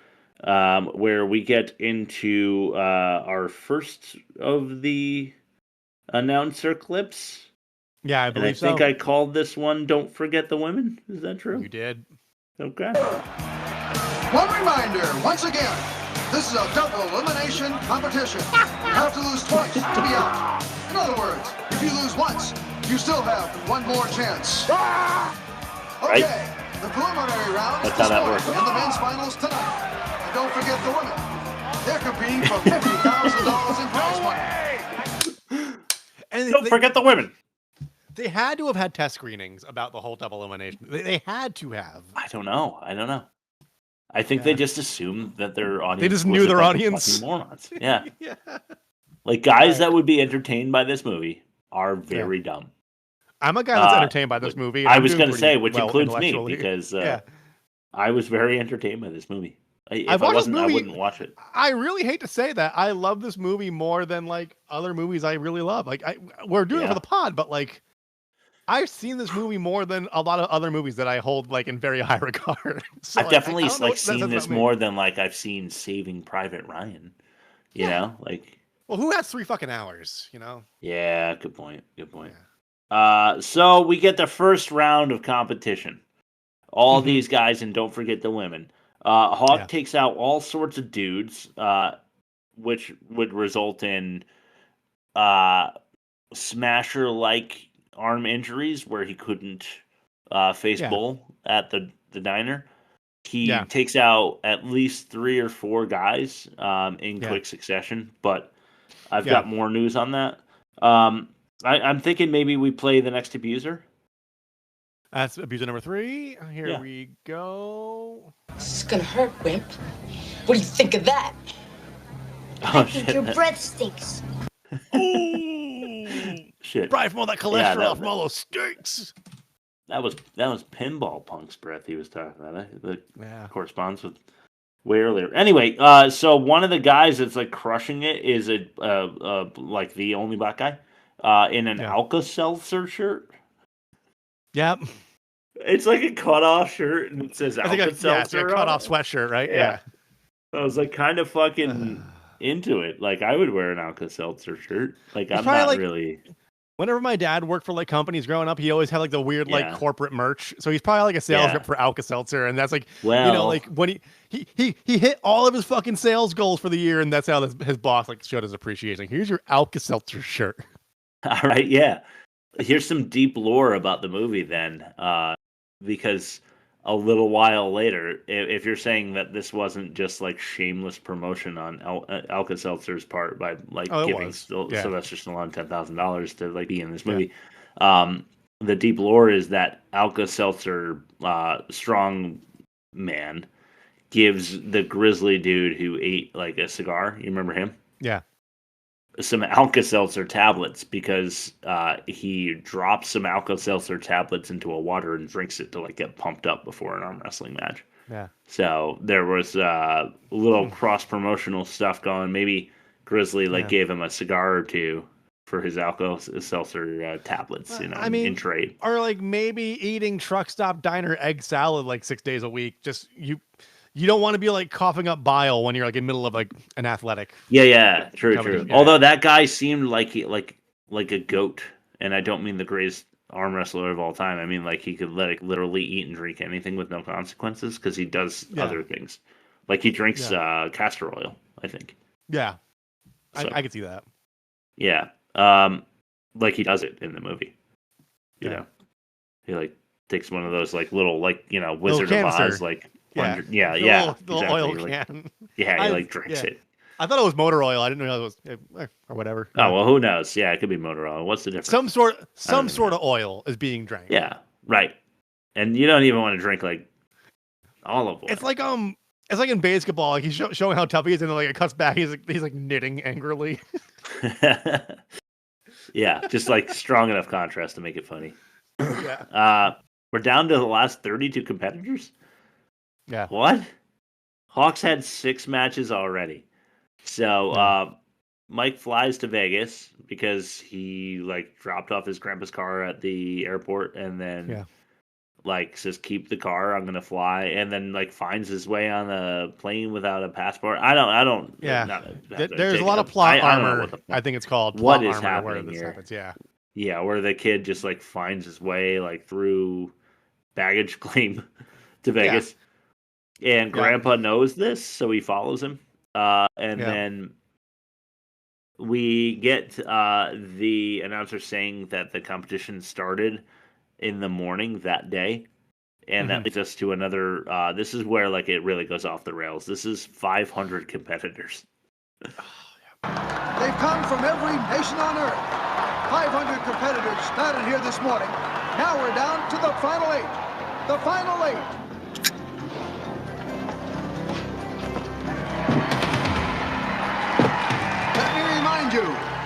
where we get into our first of the announcer clips. Yeah, I believe and I think so. I called this one "Don't Forget the Women." Is that true? You did. Okay. One reminder, once again, this is a double elimination competition. You have to lose twice to be out. In other words, if you lose once, you still have one more chance. Okay, the preliminary round is That's how that this works. morning, and the men's finals tonight. And don't forget the women. They're competing for $50,000 in prize money. And Don't forget the women. They had to have had test screenings about the whole double elimination. They had to have. I don't know. I think they just assumed that their audience. They just was knew a their bunch of audience. fucking morons. Yeah. Yeah. Like guys that would be entertained by this movie are very dumb. I'm a guy that's entertained by this movie. and I I'm was doing going to pretty say, which well includes me, intellectually. because I was very entertained by this movie. If I've I watched this wasn't, I movie- wouldn't watch it. I really hate to say that. I love this movie more than like other movies I really love. Like we're doing it for the pod, but like I've seen this movie more than a lot of other movies that I hold like in very high regard. So, I've definitely I don't know what that seen says this about me. more than like I've seen Saving Private Ryan. You know, like Well, who has 3 fucking hours? You know. yeah, good point. Good point. So we get the first round of competition. All these guys, and don't forget the women. Hawk takes out all sorts of dudes, which would result in Smasher-like arm injuries where he couldn't face Bull at the diner. He takes out at least 3 or 4 guys in quick succession, but I've got more news on that. I'm thinking maybe we play the next abuser. That's abuser number 3. Here we go. This is gonna hurt, Wimp. What do you think of that? Oh, I think your breath stinks. Shit. Probably from all that cholesterol from all those steaks. That was Pinball Punk's breath he was talking about. That corresponds with way earlier. Anyway, so one of the guys that's like crushing it is like the only black guy in an Alka-Seltzer shirt. Yep. It's like a cut-off shirt, and it says Alka-Seltzer. It's a cut-off sweatshirt, right? Yeah. I was like kind of fucking into it. Like I would wear an Alka-Seltzer shirt. Like I'm not like, really. Whenever my dad worked for like companies growing up, he always had like the weird like corporate merch. So he's probably like a sales rep for Alka-Seltzer, and that's like you know like when he hit all of his fucking sales goals for the year, and that's how his boss like showed his appreciation. Like, here's your Alka-Seltzer shirt. All right, yeah. Here's some deep lore about the movie then, because a little while later, if you're saying that this wasn't just like shameless promotion on Alka-Seltzer's part by like giving Sylvester Stallone $10,000 to like be in this movie, the deep lore is that Alka-Seltzer strong man gives the grizzly dude who ate like a cigar, you remember him? Yeah. Some Alka-Seltzer tablets because he drops some Alka-Seltzer tablets into a water and drinks it to like get pumped up before an arm wrestling match. Yeah. So there was a little cross-promotional stuff going. Maybe Grizzly gave him a cigar or two for his Alka-Seltzer tablets, in trade. Or like maybe eating truck stop diner egg salad like 6 days a week. Just you don't want to be like coughing up bile when you're like in the middle of like an athletic. Yeah, true. Yeah. Although that guy seemed like a goat, and I don't mean the greatest arm wrestler of all time. I mean like he could literally eat and drink anything with no consequences because he does other things. Like he drinks castor oil, I think. Yeah, so, I could see that. Yeah, like he does it in the movie. You know, he like takes one of those like little Wizard of Oz like. The exactly. oil can. He drinks it. I thought it was motor oil. I didn't know it was or whatever. Oh well, who knows? Yeah, it could be motor oil. What's the difference? Some sort of oil is being drank. Yeah, right. And you don't even want to drink like olive oil. It's like in basketball. Like he's showing how tough he is, and then like it cuts back. He's like knitting angrily. Yeah, just like strong enough contrast to make it funny. Yeah. We're down to the last 32 competitors. Yeah. What? Hawks had 6 matches already. So Mike flies to Vegas because he like dropped off his grandpa's car at the airport and then like says keep the car, I'm gonna fly, and then like finds his way on a plane without a passport. I don't. Yeah. There's a lot of plot armor. I think it's called. What is happening here? Happens. Yeah. Yeah, where the kid just like finds his way like through baggage claim to Vegas. And Grandpa knows this, so he follows him. Then we get the announcer saying that the competition started in the morning that day. And that leads us to another... this is where like it really goes off the rails. This is 500 competitors. They've come from every nation on Earth. 500 competitors started here this morning. Now we're down to the final 8. The final 8.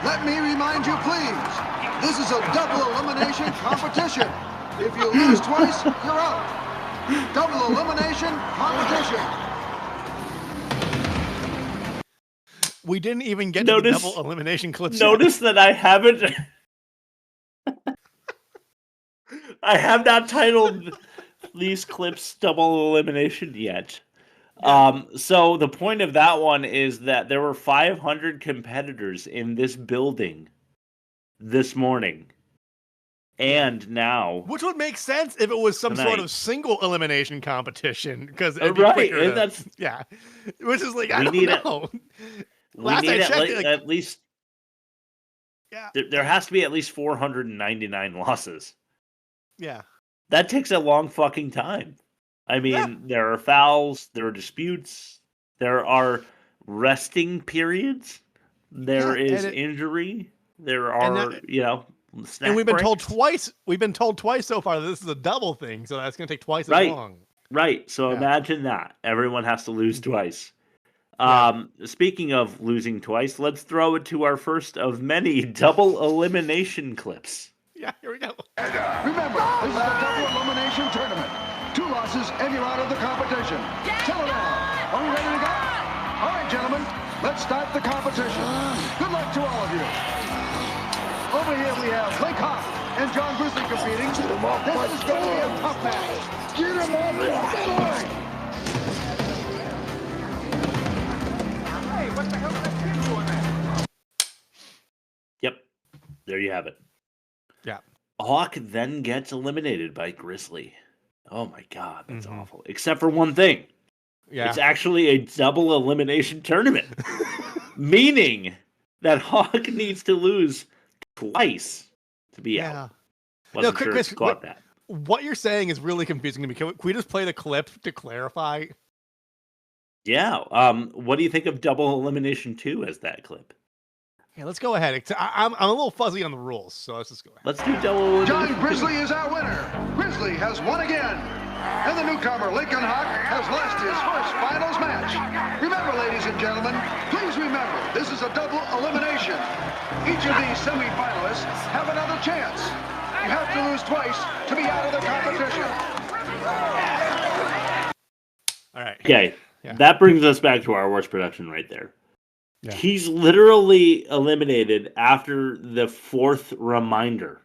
Let me remind you, please. This is a double elimination competition. If you lose twice, you're out. Double elimination competition. We didn't even get to the double elimination clips. Notice that I haven't. I have not titled these clips double elimination yet. So the point of that one is that there were 500 competitors in this building this morning. And now, which would make sense if it was some sort of single elimination competition, because it'd be quicker which is like I don't know. Last I checked, at least there has to be at least 499 losses. Yeah, that takes a long fucking time. I mean, there are fouls, there are disputes, there are resting periods, there is injury, there are snack and we've been breaks. told twice. We've been told twice so far that this is a double thing, so that's going to take twice as long. Right. So imagine that everyone has to lose twice. Speaking of losing twice, let's throw it to our first of many double elimination clips. Yeah, here we go. Remember, this is a double elimination tournament. 2 losses and you're out of the competition. Settle down. Are we ready to go? All right, gentlemen, let's start the competition. Good luck to all of you. Over here we have Blake Hawk and John Grizzly competing. This is going to be a tough match. Get him off the line. Hey, what the hell is that kid doing there? Yep. There you have it. Yeah. Hawk then gets eliminated by Grizzly. Oh my God, that's awful. Except for one thing. Yeah. It's actually a double elimination tournament. Meaning that Hawk needs to lose twice to be out. Wasn't sure Chris, caught that. what you're saying is really confusing to me. Can we just play the clip to clarify? Yeah. What do you think of Double Elimination 2 as that clip? Yeah, let's go ahead. I'm a little fuzzy on the rules, so let's just go ahead. Let's do Double John Elimination 2. Grizzly is our winner. Grizzly has won again. And the newcomer, Lincoln Hawk, has lost his first finals match. Remember, ladies and gentlemen, please remember, this is a double elimination. Each of these semi-finalists have another chance. You have to lose twice to be out of the competition. All right. Okay. Yeah. That brings us back to our worst production right there. Yeah. He's literally eliminated after the fourth reminder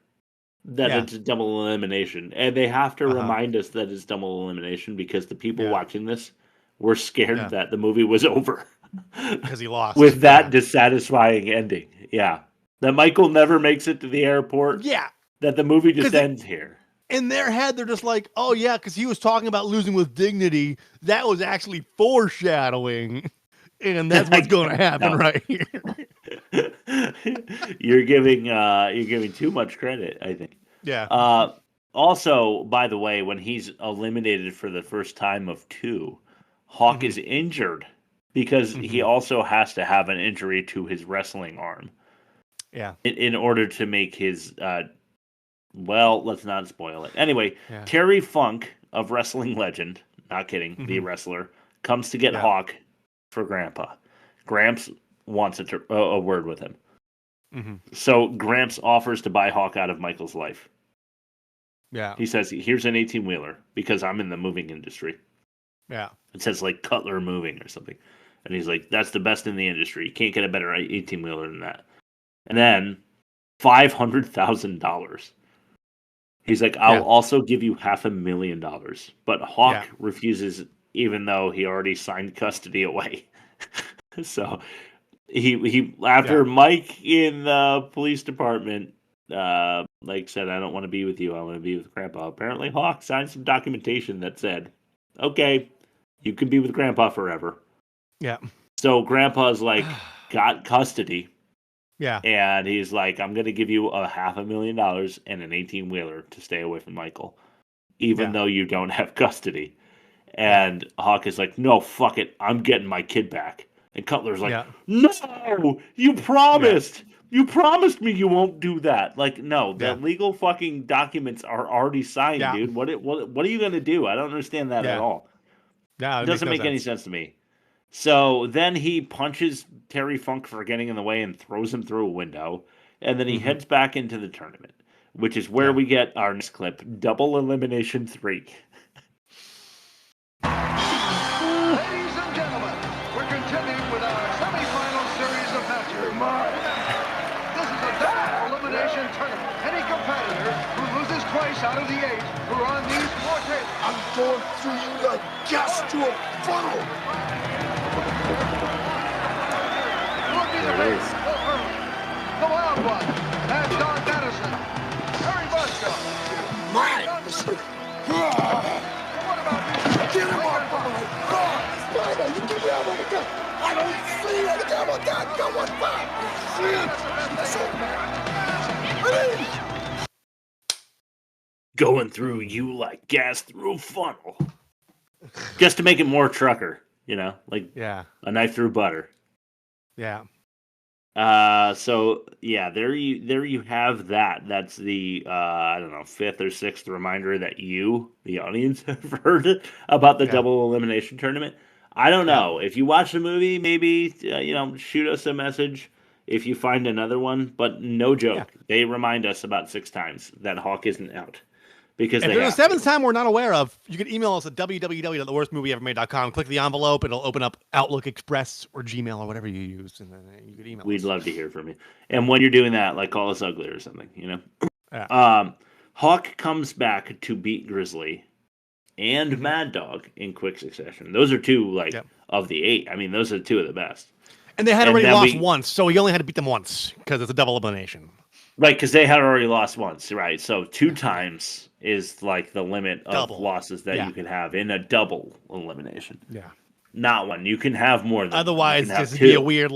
that it's a double elimination. And they have to remind us that it's double elimination because the people watching this were scared that the movie was over. Because he lost. With that dissatisfying ending. Yeah. That Michael never makes it to the airport. Yeah. That the movie just ends here. In their head, they're just like, oh, yeah, because he was talking about losing with dignity. That was actually foreshadowing. And that's what's going to happen right here. You're giving too much credit, I think. Yeah. Also, by the way, when he's eliminated for the first time of 2, Hawk is injured because he also has to have an injury to his wrestling arm. Yeah. In order to make his well, let's not spoil it. Anyway, Yeah. Terry Funk of Wrestling Legend, not kidding, the wrestler, comes to get Hawk for Grandpa. Gramps wants a word with him. So Gramps offers to buy Hawk out of Michael's life. Yeah. He says, here's an 18-wheeler because I'm in the moving industry. Yeah. It says like Cutler Moving or something. And he's like, that's the best in the industry. You can't get a better 18-wheeler than that. And then $500,000. He's like, I'll also give you $500,000. But Hawk refuses, even though he already signed custody away. So he after Mike in the police department said, I don't want to be with you, I want to be with Grandpa. Apparently Hawk signed some documentation that said, okay, you can be with Grandpa forever. Yeah. So Grandpa's like got custody. Yeah. And he's like, I'm going to give you $500,000 and an 18-wheeler to stay away from Michael, even though you don't have custody. And Hawk is like, no, fuck it. I'm getting my kid back. And Cutler's like, no, you promised. You promised me you won't do that. Like, no, the legal fucking documents are already signed, dude. What are you going to do? I don't understand that at all. Yeah, it doesn't make any sense to me. So then he punches Terry Funk for getting in the way and throws him through a window. And then he heads back into the tournament, which is where we get our next clip, Double Elimination 3. Ladies and gentlemen, we're continuing with our semi-final series of matches. This is a double elimination tournament. Any competitor who loses twice out of the 8 who are on these 4 tables. I'm going through you like gas to a funnel. There it is. The Wild One, and Don Madison. Harry Bushko. Mine. What about you? Get him off of my car. Spider, you give me out of the gun. I don't see it. Come on, God, come on, Going through you like gas through a funnel. Just to make it more trucker, like a knife through butter. Yeah. So yeah, there you have that. That's the I don't know, 5th or 6th reminder that you, the audience, have heard about the double elimination tournament. I don't know. If you watch the movie, maybe shoot us a message if you find another one. But no joke, they remind us about 6 times that Hawk isn't out. Because if there's a 7th time we're not aware of, you can email us at www.theworstmovieevermade.com. Click the envelope, it'll open up Outlook Express or Gmail or whatever you use, and then you can email We'd us. love to hear from you. And when you're doing that, like, call us ugly or something, Yeah. Hawk comes back to beat Grizzly and Mad Dog in quick succession. Those are 2 of the 8. I mean, those are 2 of the best. And they had already lost once, so he only had to beat them once because it's a double elimination. Right, because they had already lost once, right? So 2 times is like the limit of losses that you can have in a double elimination. Yeah. Not 1. You can have more than otherwise, this would be a weird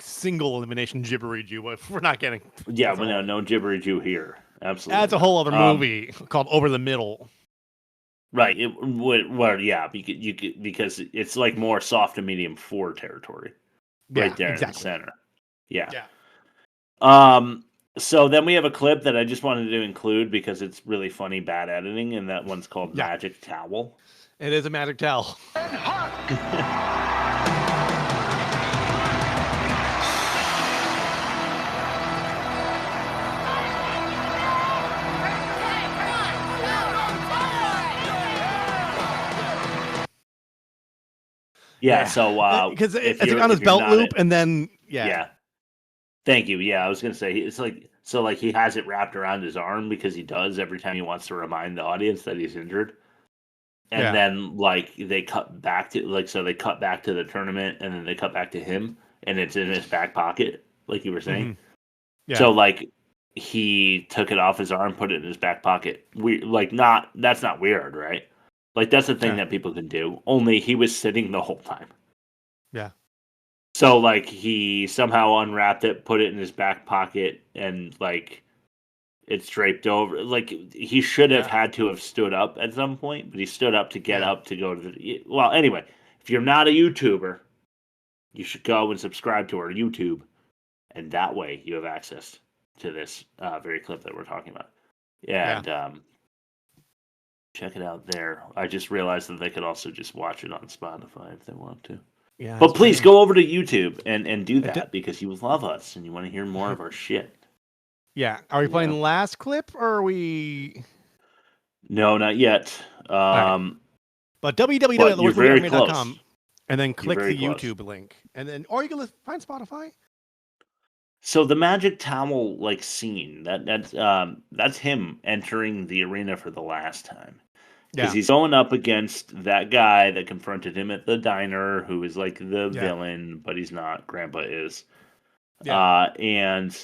single elimination jibbery-jew, but we're not getting... Yeah, no jibbery-jew here. absolutely. That's a whole other movie called Over the Middle. Right. It would. Well, yeah, because it's like more soft to medium 4 territory, right there in the center. Yeah. So then we have a clip that I just wanted to include because it's really funny, bad editing, and that one's called Magic Towel. It is a magic towel. Yeah, so because it's on his belt loop, and then yeah. Thank you. Yeah, I was gonna say it's like he has it wrapped around his arm because he does every time he wants to remind the audience that he's injured. And then like they cut back to they cut back to the tournament, and then they cut back to him, and it's in his back pocket, like you were saying. Mm-hmm. Yeah. So like he took it off his arm, put it in his back pocket. That's not weird, right? Like, that's a thing that people can do. Only he was sitting the whole time. Yeah. So, like, he somehow unwrapped it, put it in his back pocket, and, like, it's draped over. Like, he should have had to have stood up at some point, but he stood up to get up to go to the... Well, anyway, if you're not a YouTuber, you should go and subscribe to our YouTube, and that way you have access to this very clip that we're talking about. And, check it out there. I just realized that they could also just watch it on Spotify if they want to. Yeah, but please go over to YouTube and do that because you love us and you want to hear more of our shit. Yeah. Are we playing the last clip or are we? No, not yet. But www.lordsleaderarmy.com and then click the YouTube link. And then, or you can find Spotify. So the magic towel like scene that's him entering the arena for the last time. Because he's going up against that guy that confronted him at the diner, who is like the villain, but he's not. Grandpa is. And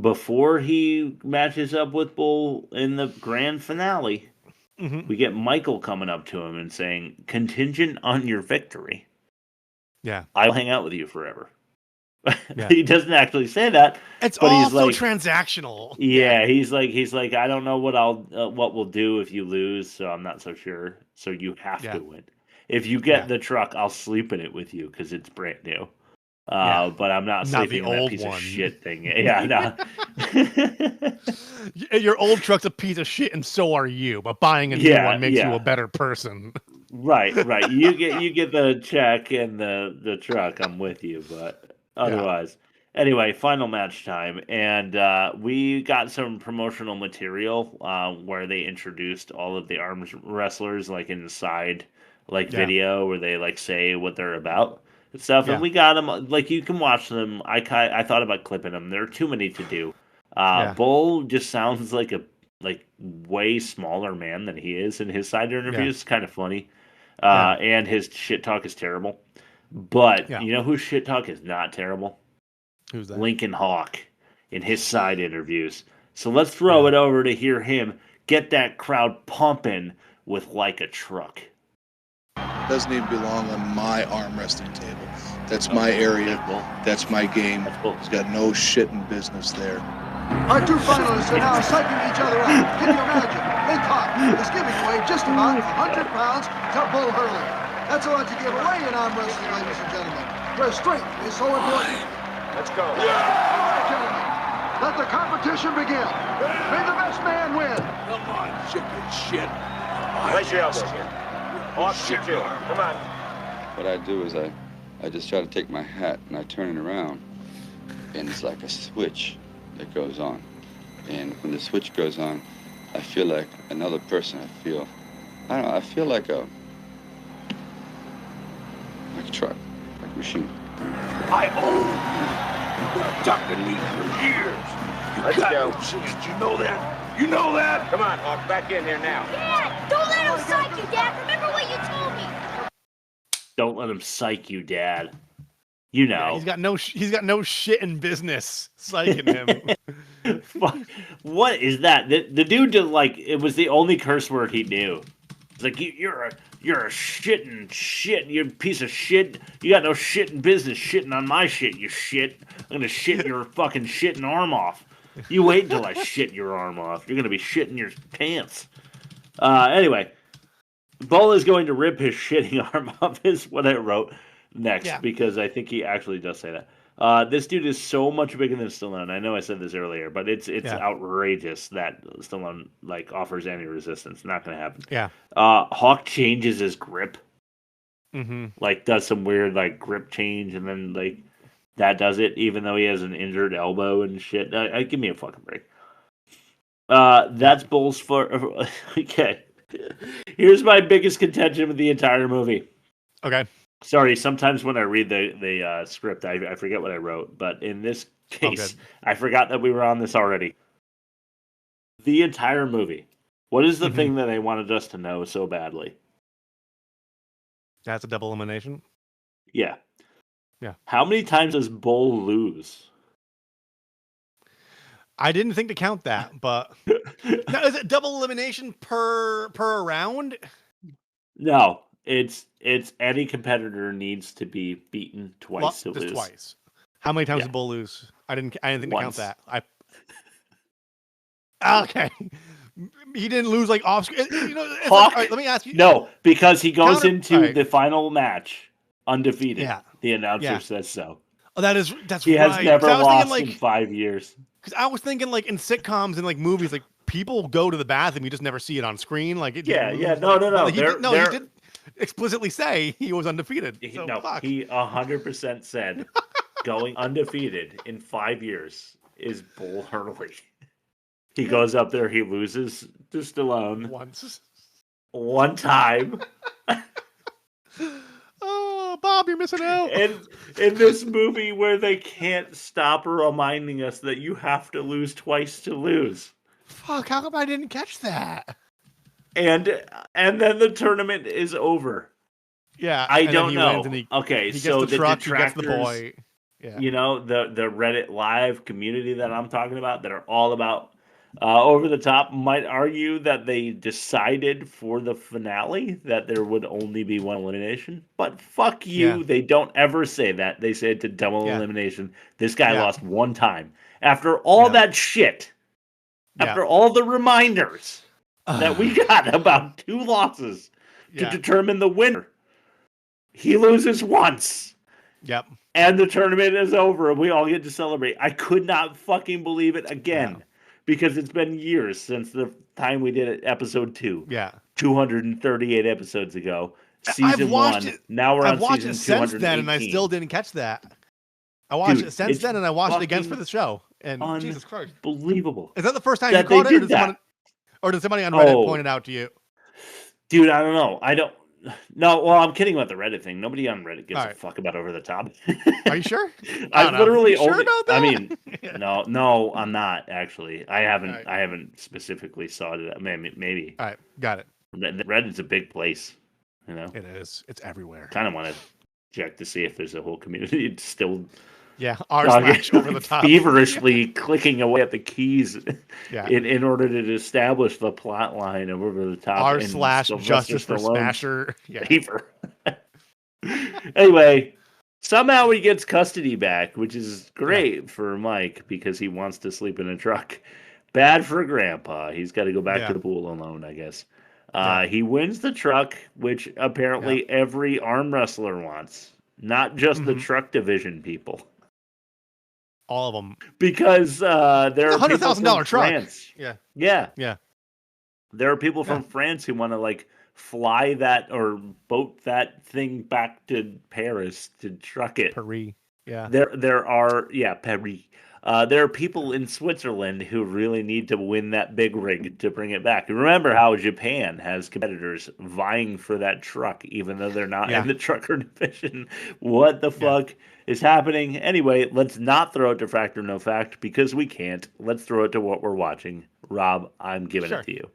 before he matches up with Bull in the grand finale, we get Michael coming up to him and saying, "Contingent on your victory, I'll hang out with you forever." He doesn't actually say that. It's but all he's so like, transactional. Yeah, he's like, I don't know what we'll do if you lose, so I'm not so sure. So you have to win. If you get the truck, I'll sleep in it with you because it's brand new. But I'm not sleeping in that piece of shit thing. Yeah, no. Your old truck's a piece of shit, and so are you. But buying a new one makes you a better person. Right. You get the check and the truck. I'm with you, but. Otherwise, anyway, final match time, and we got some promotional material where they introduced all of the arm wrestlers, like inside video where they like say what they're about and stuff. And we got them, like you can watch them. I thought about clipping them. There are too many to do. Bull just sounds like a way smaller man than he is in his side interviews. It's kind of funny, and his shit talk is terrible. But you know whose shit talk is not terrible? Who's that? Lincoln Hawk in his side interviews. So let's throw it over to hear him get that crowd pumping with Like a Truck. Doesn't even belong on my arm wrestling table. That's my area. That's my game. He's got no shit in business there. Our two finalists are now psyching each other out. Can you imagine? Lincoln is giving away just about 100 pounds to Bull Hurley. That's a lot to give away in arm wrestling, ladies and gentlemen, where strength is so important. Let's go. All right, gentlemen, let the competition begin. May the best man win. Come on, chicken shit. Raise your elbows here. Off you two. Come on. What I do is I just try to take my hat and I turn it around, and it's like a switch that goes on. And when the switch goes on, I feel like another person. I feel like a truck, like a machine. I own you. You've been ducking me for years. Let's go. You know that? You know that? Come on, Hawk, back in here now. Dad, don't let him psych you, Dad. Remember what you told me. Don't let him psych you, Dad. You know. Yeah, he's got no shit in business psyching him. What is that? The dude did it was the only curse word he knew. It's like you're a shitting shit. You're a piece of shit. You got no shit in business shitting on my shit, you shit. I'm gonna shit your fucking shitting arm off. You wait until I shit your arm off. You're going to be shitting your pants. Anyway, Bull is going to rip his shitting arm off is what I wrote next because I think he actually does say that. This dude is so much bigger than Stallone. I know I said this earlier, but it's outrageous that Stallone like offers any resistance. Not going to happen. Yeah. Hawk changes his grip. Mm-hmm. Like does some weird like grip change, and then like that does it, even though he has an injured elbow and shit. Give me a fucking break. That's Bull's for. Okay. Here's my biggest contention with the entire movie. Okay. Sorry, sometimes when I read the script, I forget what I wrote. But in this case, I forgot that we were on this already. The entire movie. What is the thing that they wanted us to know so badly? That's a double elimination? Yeah. Yeah. How many times does Bull lose? I didn't think to count that, but now, is it double elimination per round? No, it's any competitor needs to be beaten twice to just lose. Twice. How many times did Bull lose? I didn't think to count that. Okay. He didn't lose like off screen. You know, Hawk, like, all right, let me ask you. No, because he goes into the final match undefeated. Yeah. The announcer says so. Oh, that's he right. has never lost in 5 years. Because I was thinking like in sitcoms and like movies, like people go to the bathroom, you just never see it on screen. Like it. No. He did explicitly say he was undefeated. He 100% said going undefeated in 5 years is Bull Hurley. He goes up there, he loses to Stallone once, one time. Oh, Bob, you're missing out. And in this movie where they can't stop reminding us that you have to lose twice to lose. Fuck, how come I didn't catch that? And then the tournament is over. Yeah, I don't know. He gets the truck, detractors, he gets the boy. Yeah. You know, the Reddit live community that I'm talking about that are all about over the top might argue that they decided for the finale that there would only be one elimination. But fuck you. They don't ever say that. They say it's a double elimination. This guy lost one time. After all that shit, after all the reminders that we got about 2 losses to determine the winner, he loses once. Yep. And the tournament is over and we all get to celebrate. I could not fucking believe it again. No. Because it's been years since the time we did it, episode 2. Yeah. 238 episodes ago. Season 1. Now we're on season 218. I've watched it since then and I still didn't catch that. I watched it since then and I watched it again for the show. And Jesus Christ. Unbelievable. Is that the first time you caught it? Or did somebody on Reddit point it out to you? Dude, I don't know. No, well, I'm kidding about the Reddit thing. Nobody on Reddit gives a fuck about Over the Top. Are you sure? I literally sure about that? I mean, no, I'm not actually. I haven't specifically sought it. Maybe. All right, got it. Reddit's a big place, you know. It is. It's everywhere. Kind of want to check to see if there's a whole community. It's still Over the Top feverishly clicking away at the keys in order to establish the plot line of Over the Top. r/Justice for Smasher. Fever. Anyway, somehow he gets custody back, which is great for Mike because he wants to sleep in a truck. Bad for Grandpa. He's got to go back to the pool alone, I guess. He wins the truck, which apparently every arm wrestler wants, not just the truck division people. All of them, because there are $100,000 truck. France. Yeah. There are people from France who want to like fly that or boat that thing back to Paris to truck it. Paris. Yeah. There are Paris. There are people in Switzerland who really need to win that big rig to bring it back. Remember how Japan has competitors vying for that truck, even though they're not in the trucker division. What the fuck is happening? Anyway, let's not throw it to Fact or No Fact because we can't. Let's throw it to what we're watching. Rob, I'm giving it to you.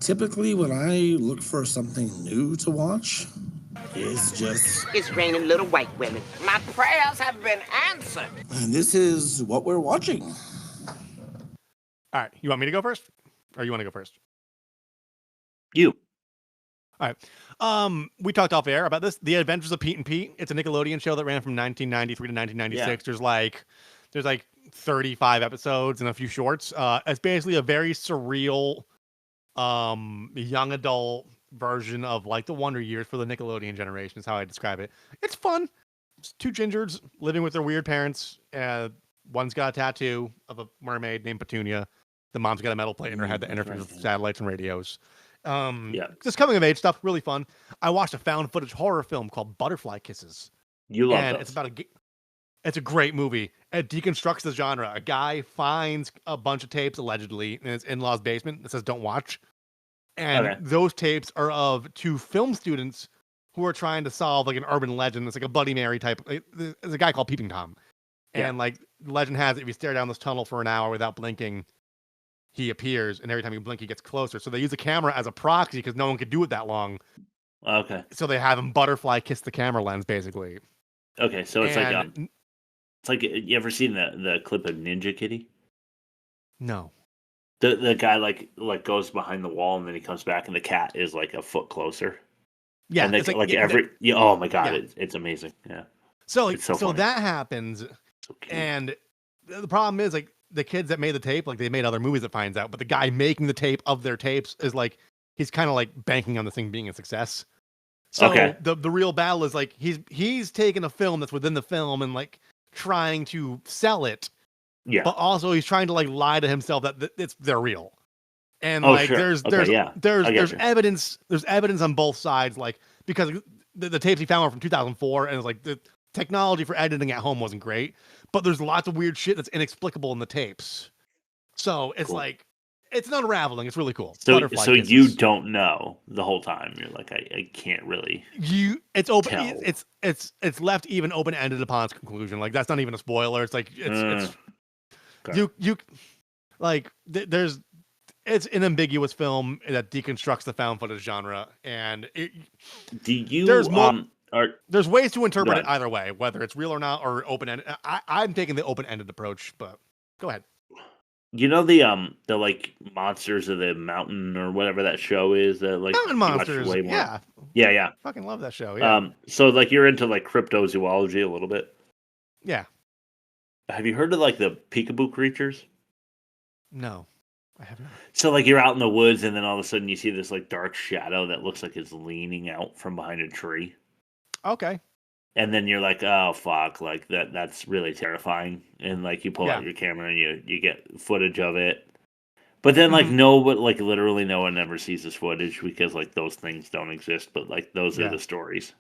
Typically, when I look for something new to watch, it's raining little white women. My prayers have been answered. And this is what we're watching. All right. You want me to go first? Or you want to go first? You. All right. We talked off air about this. The Adventures of Pete and Pete. It's a Nickelodeon show that ran from 1993 to 1996. There's like 35 episodes and a few shorts. It's basically a very surreal, young adult version of like the Wonder Years for the Nickelodeon generation is how I describe it. It's fun. It's two gingers living with their weird parents. One's got a tattoo of a mermaid named Petunia. The mom's got a metal plate in her head that interferes with satellites and radios. Just coming of age stuff, really fun. I watched a found footage horror film called Butterfly Kisses. You love and those. it's about it's a great movie. It deconstructs the genre. A guy finds a bunch of tapes allegedly in his in-laws' basement that says "Don't watch," and those tapes are of two film students who are trying to solve like an urban legend. It's like a Bloody Mary type. There's a guy called Peeping Tom, and like legend has it, if you stare down this tunnel for an hour without blinking, he appears, and every time you blink, he gets closer. So they use a camera as a proxy because no one could do it that long. Okay. So they have him butterfly kiss the camera lens, basically. Okay, so it's like you ever seen the clip of Ninja Kitty? No. The guy like goes behind the wall and then he comes back and the cat is like a foot closer. Yeah, and it's oh my god, it's amazing. Yeah. So that happens, and the problem is like the kids that made the tape, like they made other movies that finds out, but the guy making the tape of their tapes is like he's kind of like banking on the thing being a success. So the real battle is like he's taking a film that's within the film and like trying to sell it. Yeah. But also he's trying to like lie to himself that they're real. And there's evidence on both sides, like because the tapes he found were from 2004 and it's like the technology for editing at home wasn't great, but there's lots of weird shit that's inexplicable in the tapes. So it's like it's an unraveling. It's really cool. So you don't know the whole time. You're like, I can't really. It's open. Tell. It's left even open ended upon its conclusion. Like that's not even a spoiler. It's like it's an ambiguous film that deconstructs the found footage genre, and there's ways to interpret it either way, whether it's real or not, or open ended. I'm taking the open ended approach, but go ahead. You know the like Monsters of the Mountain or whatever that show is that like Mountain Monsters, way more. Yeah. Yeah. Fucking love that show. Yeah. So like you're into like cryptozoology a little bit. Yeah. Have you heard of like the peekaboo creatures? No, I have not. So like you're out in the woods and then all of a sudden you see this like dark shadow that looks like it's leaning out from behind a tree. Okay. And then you're like, oh fuck, like that's really terrifying. And like you pull out your camera and you get footage of it. But then like literally no one ever sees this footage because like those things don't exist, but like those are the stories.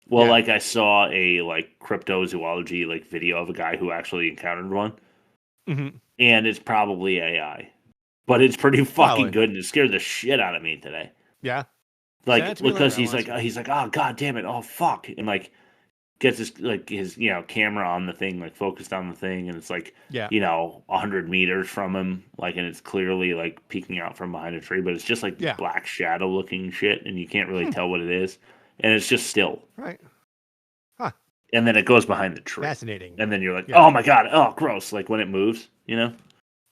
Well, like I saw a like cryptozoology like video of a guy who actually encountered one. Mm-hmm. And it's probably AI. But it's pretty fucking good and it scared the shit out of me today. Yeah. Like because he's like, oh god damn it, oh fuck. And like gets his camera on the thing, like focused on the thing, and it's like 100 meters from him, like, and it's clearly like peeking out from behind a tree, but it's just like black shadow looking shit, and you can't really tell what it is, and it's just still. Right. Huh. And then it goes behind the tree. Fascinating. And then you're like, oh my god, oh gross, like when it moves, you know?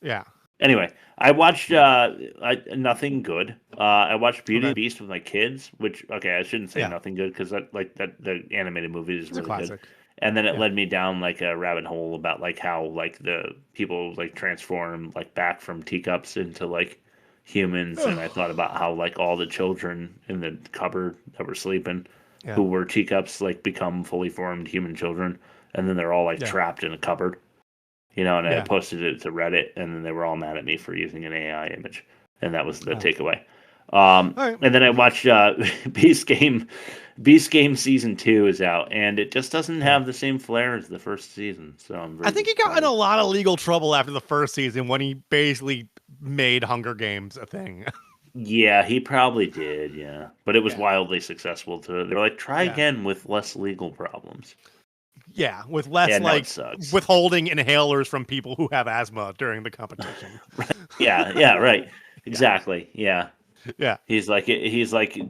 Yeah. Anyway, I watched nothing good. I watched Beauty and the Beast with my kids, which I shouldn't say nothing good because that the animated movie is really good. And then it led me down like a rabbit hole about like how like the people like transform like back from teacups into like humans, and I thought about how like all the children in the cupboard that were sleeping who were teacups like become fully formed human children, and then they're all like trapped in a cupboard. You know, and I posted it to Reddit, and then they were all mad at me for using an AI image, and that was the takeaway. And then I watched Beast Game. Beast Game Season 2 is out, and it just doesn't have the same flair as the first season. So I think he got in a lot of legal trouble after the first season when he basically made Hunger Games a thing. Yeah, he probably did. Yeah, but it was wildly successful. They were like, try again with less legal problems. Yeah, with less withholding inhalers from people who have asthma during the competition. Right. Exactly. Yeah. Yeah. He's like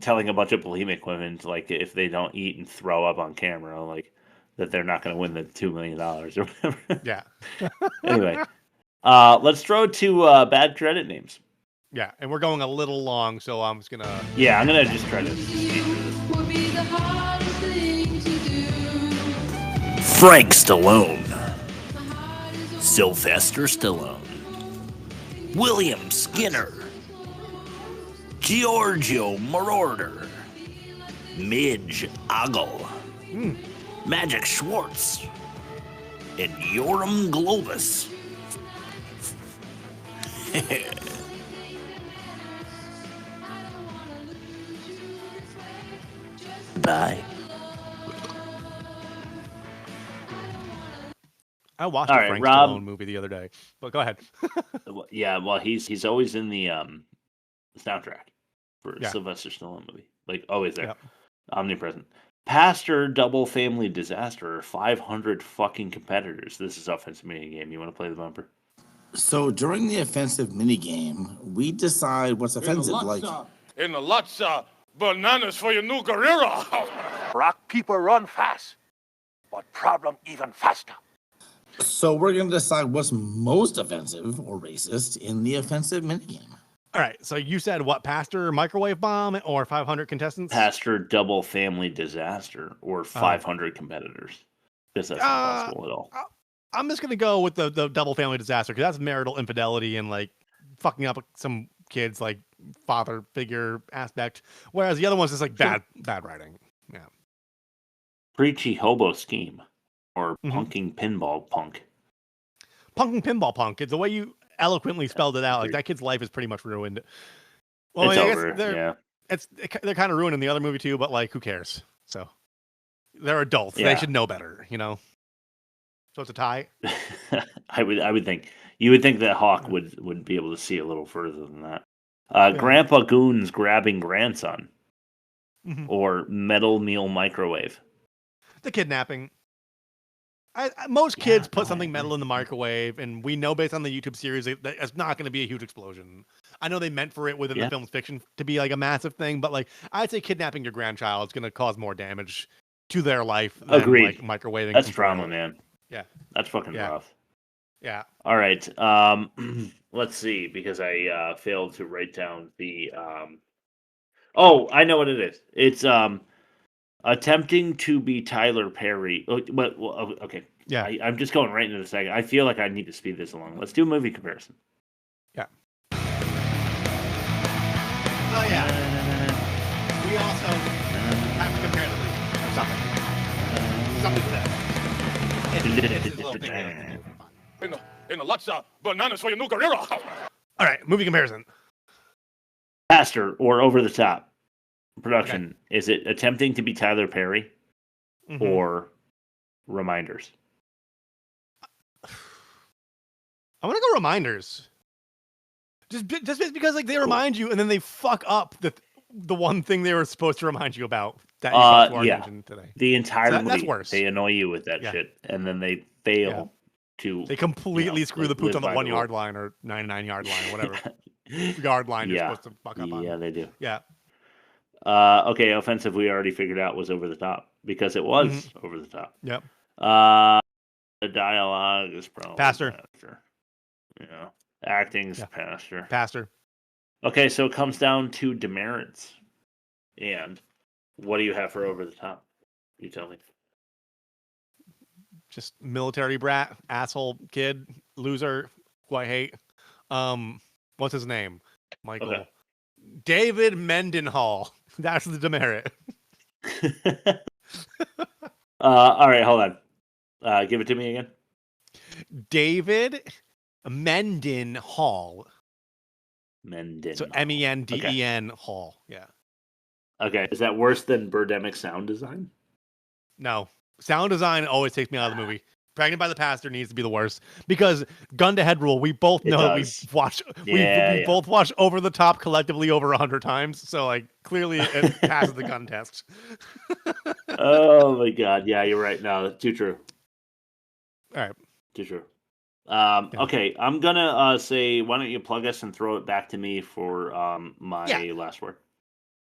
telling a bunch of bulimic women like if they don't eat and throw up on camera, like that they're not going to win the $2 million or whatever. Yeah. Anyway, let's throw to bad credit names. Yeah, and we're going a little long, so I'm just gonna. Yeah, I'm gonna just try to. Frank Stallone. Sylvester Stallone, William Skinner, Giorgio Moroder, Midge Ogle, Magic Schwartz, and Yoram Globus. Bye. I watched All a right, Frank Rob. Stallone movie the other day, but go ahead. Yeah, well, he's always in the soundtrack for Yeah. Sylvester Stallone movie. Like, always there. Yep. Omnipresent. Pastor double family disaster, 500 fucking competitors. This is offensive mini game. You want to play the bumper? So during the offensive minigame, we decide what's offensive. Like, In the lots, bananas for your new gorilla. Rock people run fast, but problem even faster. so we're going to decide what's most offensive or racist in the offensive minigame. All right. So you said what? Pastor microwave bomb or 500 contestants? Pastor double family disaster or 500 competitors. Because that's not possible at all. I'm just gonna go with the double family disaster because that's marital infidelity and like fucking up some kids like father figure aspect, whereas the other one's just like bad writing. Yeah. Preachy hobo scheme or punking pinball punk. Punking pinball punk. It's the way you eloquently spelled it out. Like that kid's life is pretty much ruined. Well, It's I guess over. they're kind of ruined in the other movie too, but like who cares? So they're adults. Yeah. They should know better, you know. So it's a tie. I would think you would think that Hawk would be able to see a little further than that. Grandpa Goons grabbing grandson or metal meal microwave. The kidnapping. Most kids put something metal in the microwave, and we know based on the YouTube series that it's not going to be a huge explosion. I know they meant for it within the film's fiction to be like a massive thing, but like I'd say kidnapping your grandchild is going to cause more damage to their life than Agreed. like microwaving. That's some drama, food. man. Yeah. That's fucking rough. Yeah. All right. Let's see, because I failed to write down the. Oh, I know what it is. It's attempting to be Tyler Perry. Okay. Yeah. I'm just going right into the second. I feel like I need to speed this along. Let's do a movie comparison. Yeah. Oh yeah. We also have to compare the something to that. In the lots, bananas for your new gorilla. All right, movie comparison. Faster or over the top production. Okay. Is it attempting to be Tyler Perry or Reminders? I want to go Reminders. Just because like they remind you and then they fuck up the one thing they were supposed to remind you about that you brought to our attention today. The entire movie, that's worse. They annoy you with that shit, and then they fail to. They completely screw the pooch on the 1 yard line or 99 yard line, whatever yard line you're supposed to fuck up on. Yeah, they do. Yeah. Okay, offensive. We already figured out was over the top because it was over the top. Yep. The dialogue is probably Pastor. Yeah. Acting's Pastor. Okay, so it comes down to demerits. And what do you have for over the top? You tell me. Just military brat, asshole kid, loser, who I hate. What's his name? Michael. Okay. David Mendenhall. That's the demerit. All right, hold on. Give it to me again. David Mendenhall. Menden. So Menden Hall. Yeah. Okay. Is that worse than Birdemic sound design? No. Sound design always takes me out of the movie. Pregnant by the Pastor needs to be the worst because gun to head rule. We both know that we've watched. We both watched Over the Top collectively over 100 times. So like clearly it passes the gun test. Oh my god! Yeah, you're right. No, that's too true. All right. Too true. Okay, I'm gonna say, why don't you plug us and throw it back to me for my last word.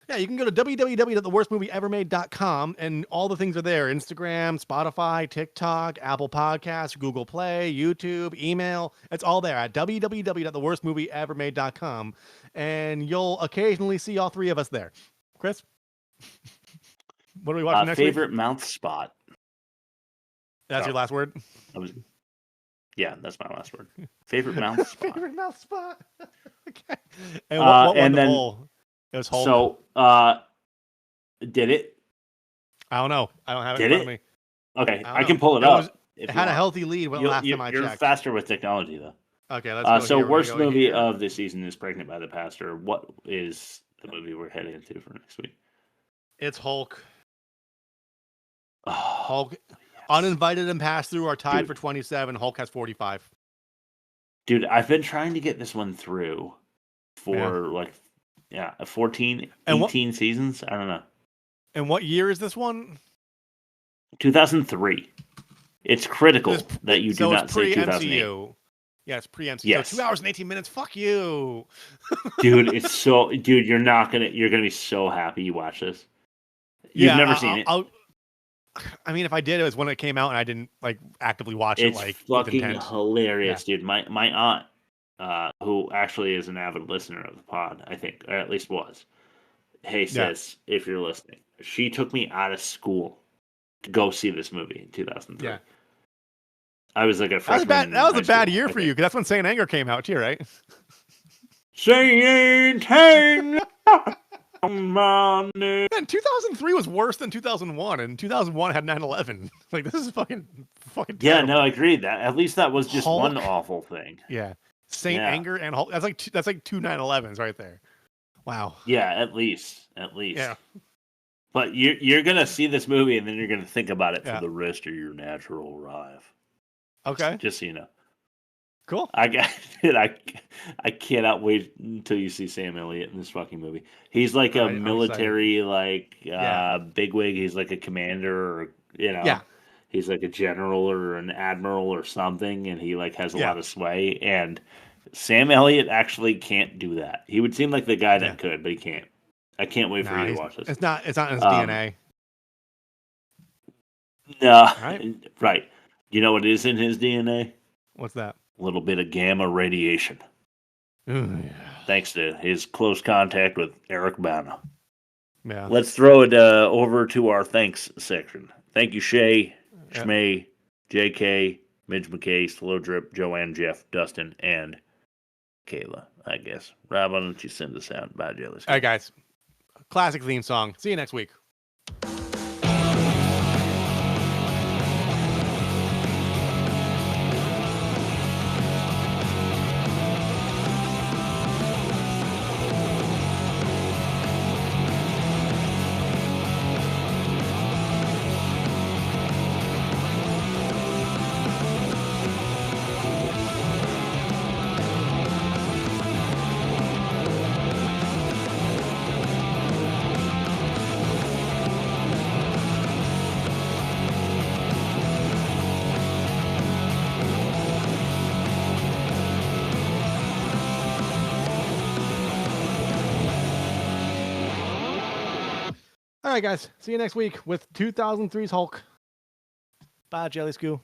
Yeah, you can go to www.theworstmovieevermade.com and all the things are there. Instagram, Spotify, TikTok, Apple Podcasts, Google Play, YouTube, email. It's all there at www.theworstmovieevermade.com. And you'll occasionally see all three of us there. Chris? What are we watching next week? Favorite mouth spot. That's your last word? Yeah, that's my last word. Favorite mouth spot. Favorite mouth spot. Okay. And what won the poll? It was Hulk. So, did it? I don't know. I don't have it Did in front of me. Okay, I can pull it up. It had a healthy lead last time I checked. You're faster with technology, though. Okay, let's go So, here. worst movie of the season is Pregnant by the Pastor. What is the movie we're heading into for next week? It's Hulk. Oh, Hulk. yes. Uninvited and Pass Through are tied for 27. Hulk has 45. Dude, I've been trying to get this one through for 14, 18 seasons. I don't know. And what year is this one? 2003. It's critical that you do not say 2008. Yeah, it's pre-MCU. Yes. So 2 hours and 18 minutes. Fuck you. Dude, you're gonna be so happy you watch this. You've never seen it. I mean, if I did, it was when it came out and I didn't actively watch it. It's fucking hilarious, dude. My aunt, who actually is an avid listener of the pod, I think, or at least was. Hey, sis, if you're listening, she took me out of school to go see this movie in 2003. Yeah. I was like a freshman. That was a bad year for you, because that's when Saint Anger came out too, right? Saint Anger. Man, 2003 was worse than 2001, and 2001 had 9/11. Like, this is fucking terrible. Yeah, no, I agree. That at least that was just one awful thing. Yeah, Saint Anger and Hulk. That's like two 9/11s right there. Wow. Yeah, at least. Yeah. But you're gonna see this movie, and then you're gonna think about it for the rest of your natural life. Okay. Just so you know. Cool. I cannot wait until you see Sam Elliott in this fucking movie. He's like a military bigwig. He's like a commander, or he's like a general or an admiral or something, and he has a lot of sway. And Sam Elliott actually can't do that. He would seem like the guy that could, but he can't. I can't wait for you to watch this. It's not in his DNA. No, right. You know what is in his DNA? What's that? A little bit of gamma radiation. Ooh, yeah. Thanks to his close contact with Eric Bana. Yeah. Let's throw it over to our thanks section. Thank you, Shay, Schmay, JK, Midge McKay, Slow Drip, Joanne, Jeff, Dustin, and Kayla, I guess. Rob, why don't you send us out? Bye, Jelly. All right, guys. Classic theme song. See you next week. All right, guys. See you next week with 2003's Hulk. Bye, Jelly Scoo.